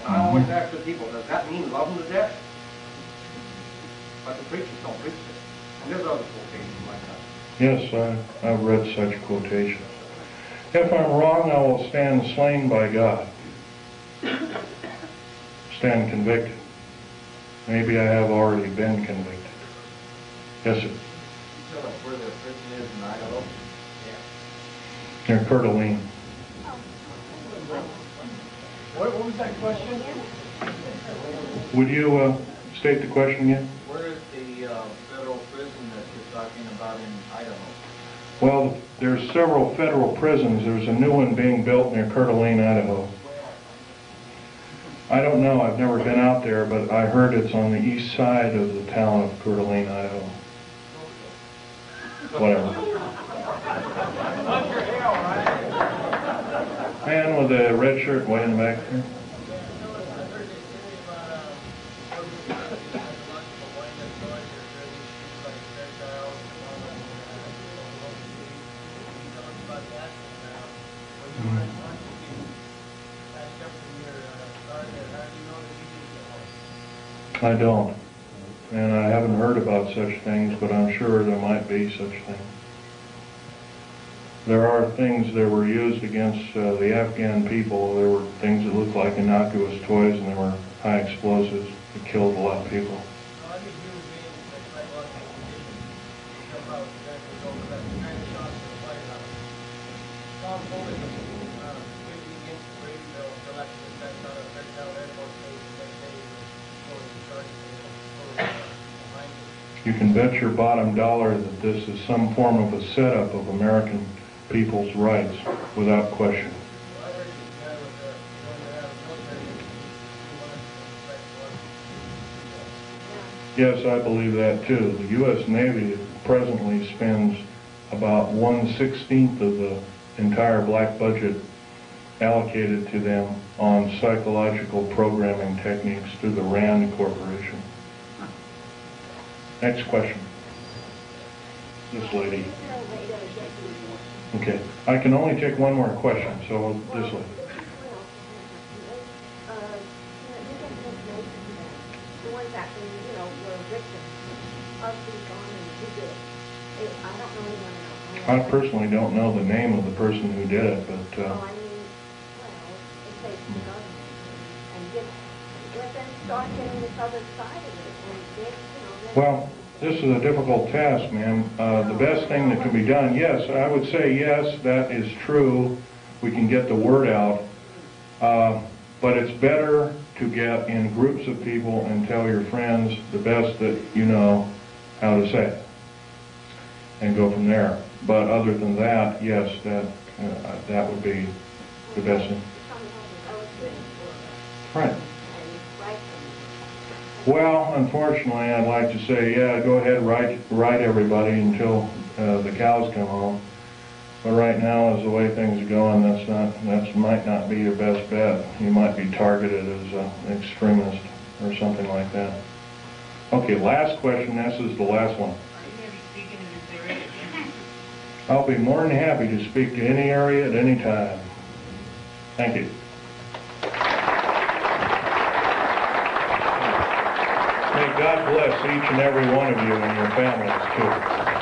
And I always ask the people, does that mean love them to death? But the preachers don't preach it. And there's other quotations like that. Yes, I've read such quotations. If I'm wrong, I will stand slain by God. Stand convicted. Maybe I have already been convicted. Yes, sir. Tell us where the prison is in Idaho. Near Coeur d'Alene. What was that question? Would you state the question again? Where is the federal prison that you're talking about in Idaho? Well, there's several federal prisons. There's a new one being built near Coeur d'Alene, Idaho. I don't know. I've never been out there, but I heard it's on the east side of the town of Coeur d'Alene, Idaho. Whatever. Man with a red shirt way in the back there. I don't. And I haven't heard about such things, but I'm sure there might be such things. There are things that were used against the Afghan people. There were things that looked like innocuous toys, and there were high explosives that killed a lot of people. You can bet your bottom dollar that this is some form of a setup of American people's rights, without question. Yes, I believe that too. The U.S. Navy presently spends about 1/16 of the entire black budget allocated to them on psychological programming techniques through the RAND Corporation. Next question. This lady. Okay. I can only take one more question, so this lady. The ones that, were victims of the bombing who did it. I don't know anyone else. I personally don't know the name of the person who did it, but... it takes the government and let them start getting this other side of it. And get, Well, this is a difficult task, ma'am. The best thing that can be done, yes, I would say yes, that is true. We can get the word out. But it's better to get in groups of people and tell your friends the best that you know how to say it. And go from there. But other than that, yes, that would be the best thing. Right. Well, unfortunately, I'd like to say, yeah, go ahead, write everybody until the cows come home. But right now, as the way things are going, that might not be your best bet. You might be targeted as an extremist or something like that. Okay, last question. This is the last one. I'll be more than happy to speak to any area at any time. Thank you. May God bless each and every one of you and your families, too.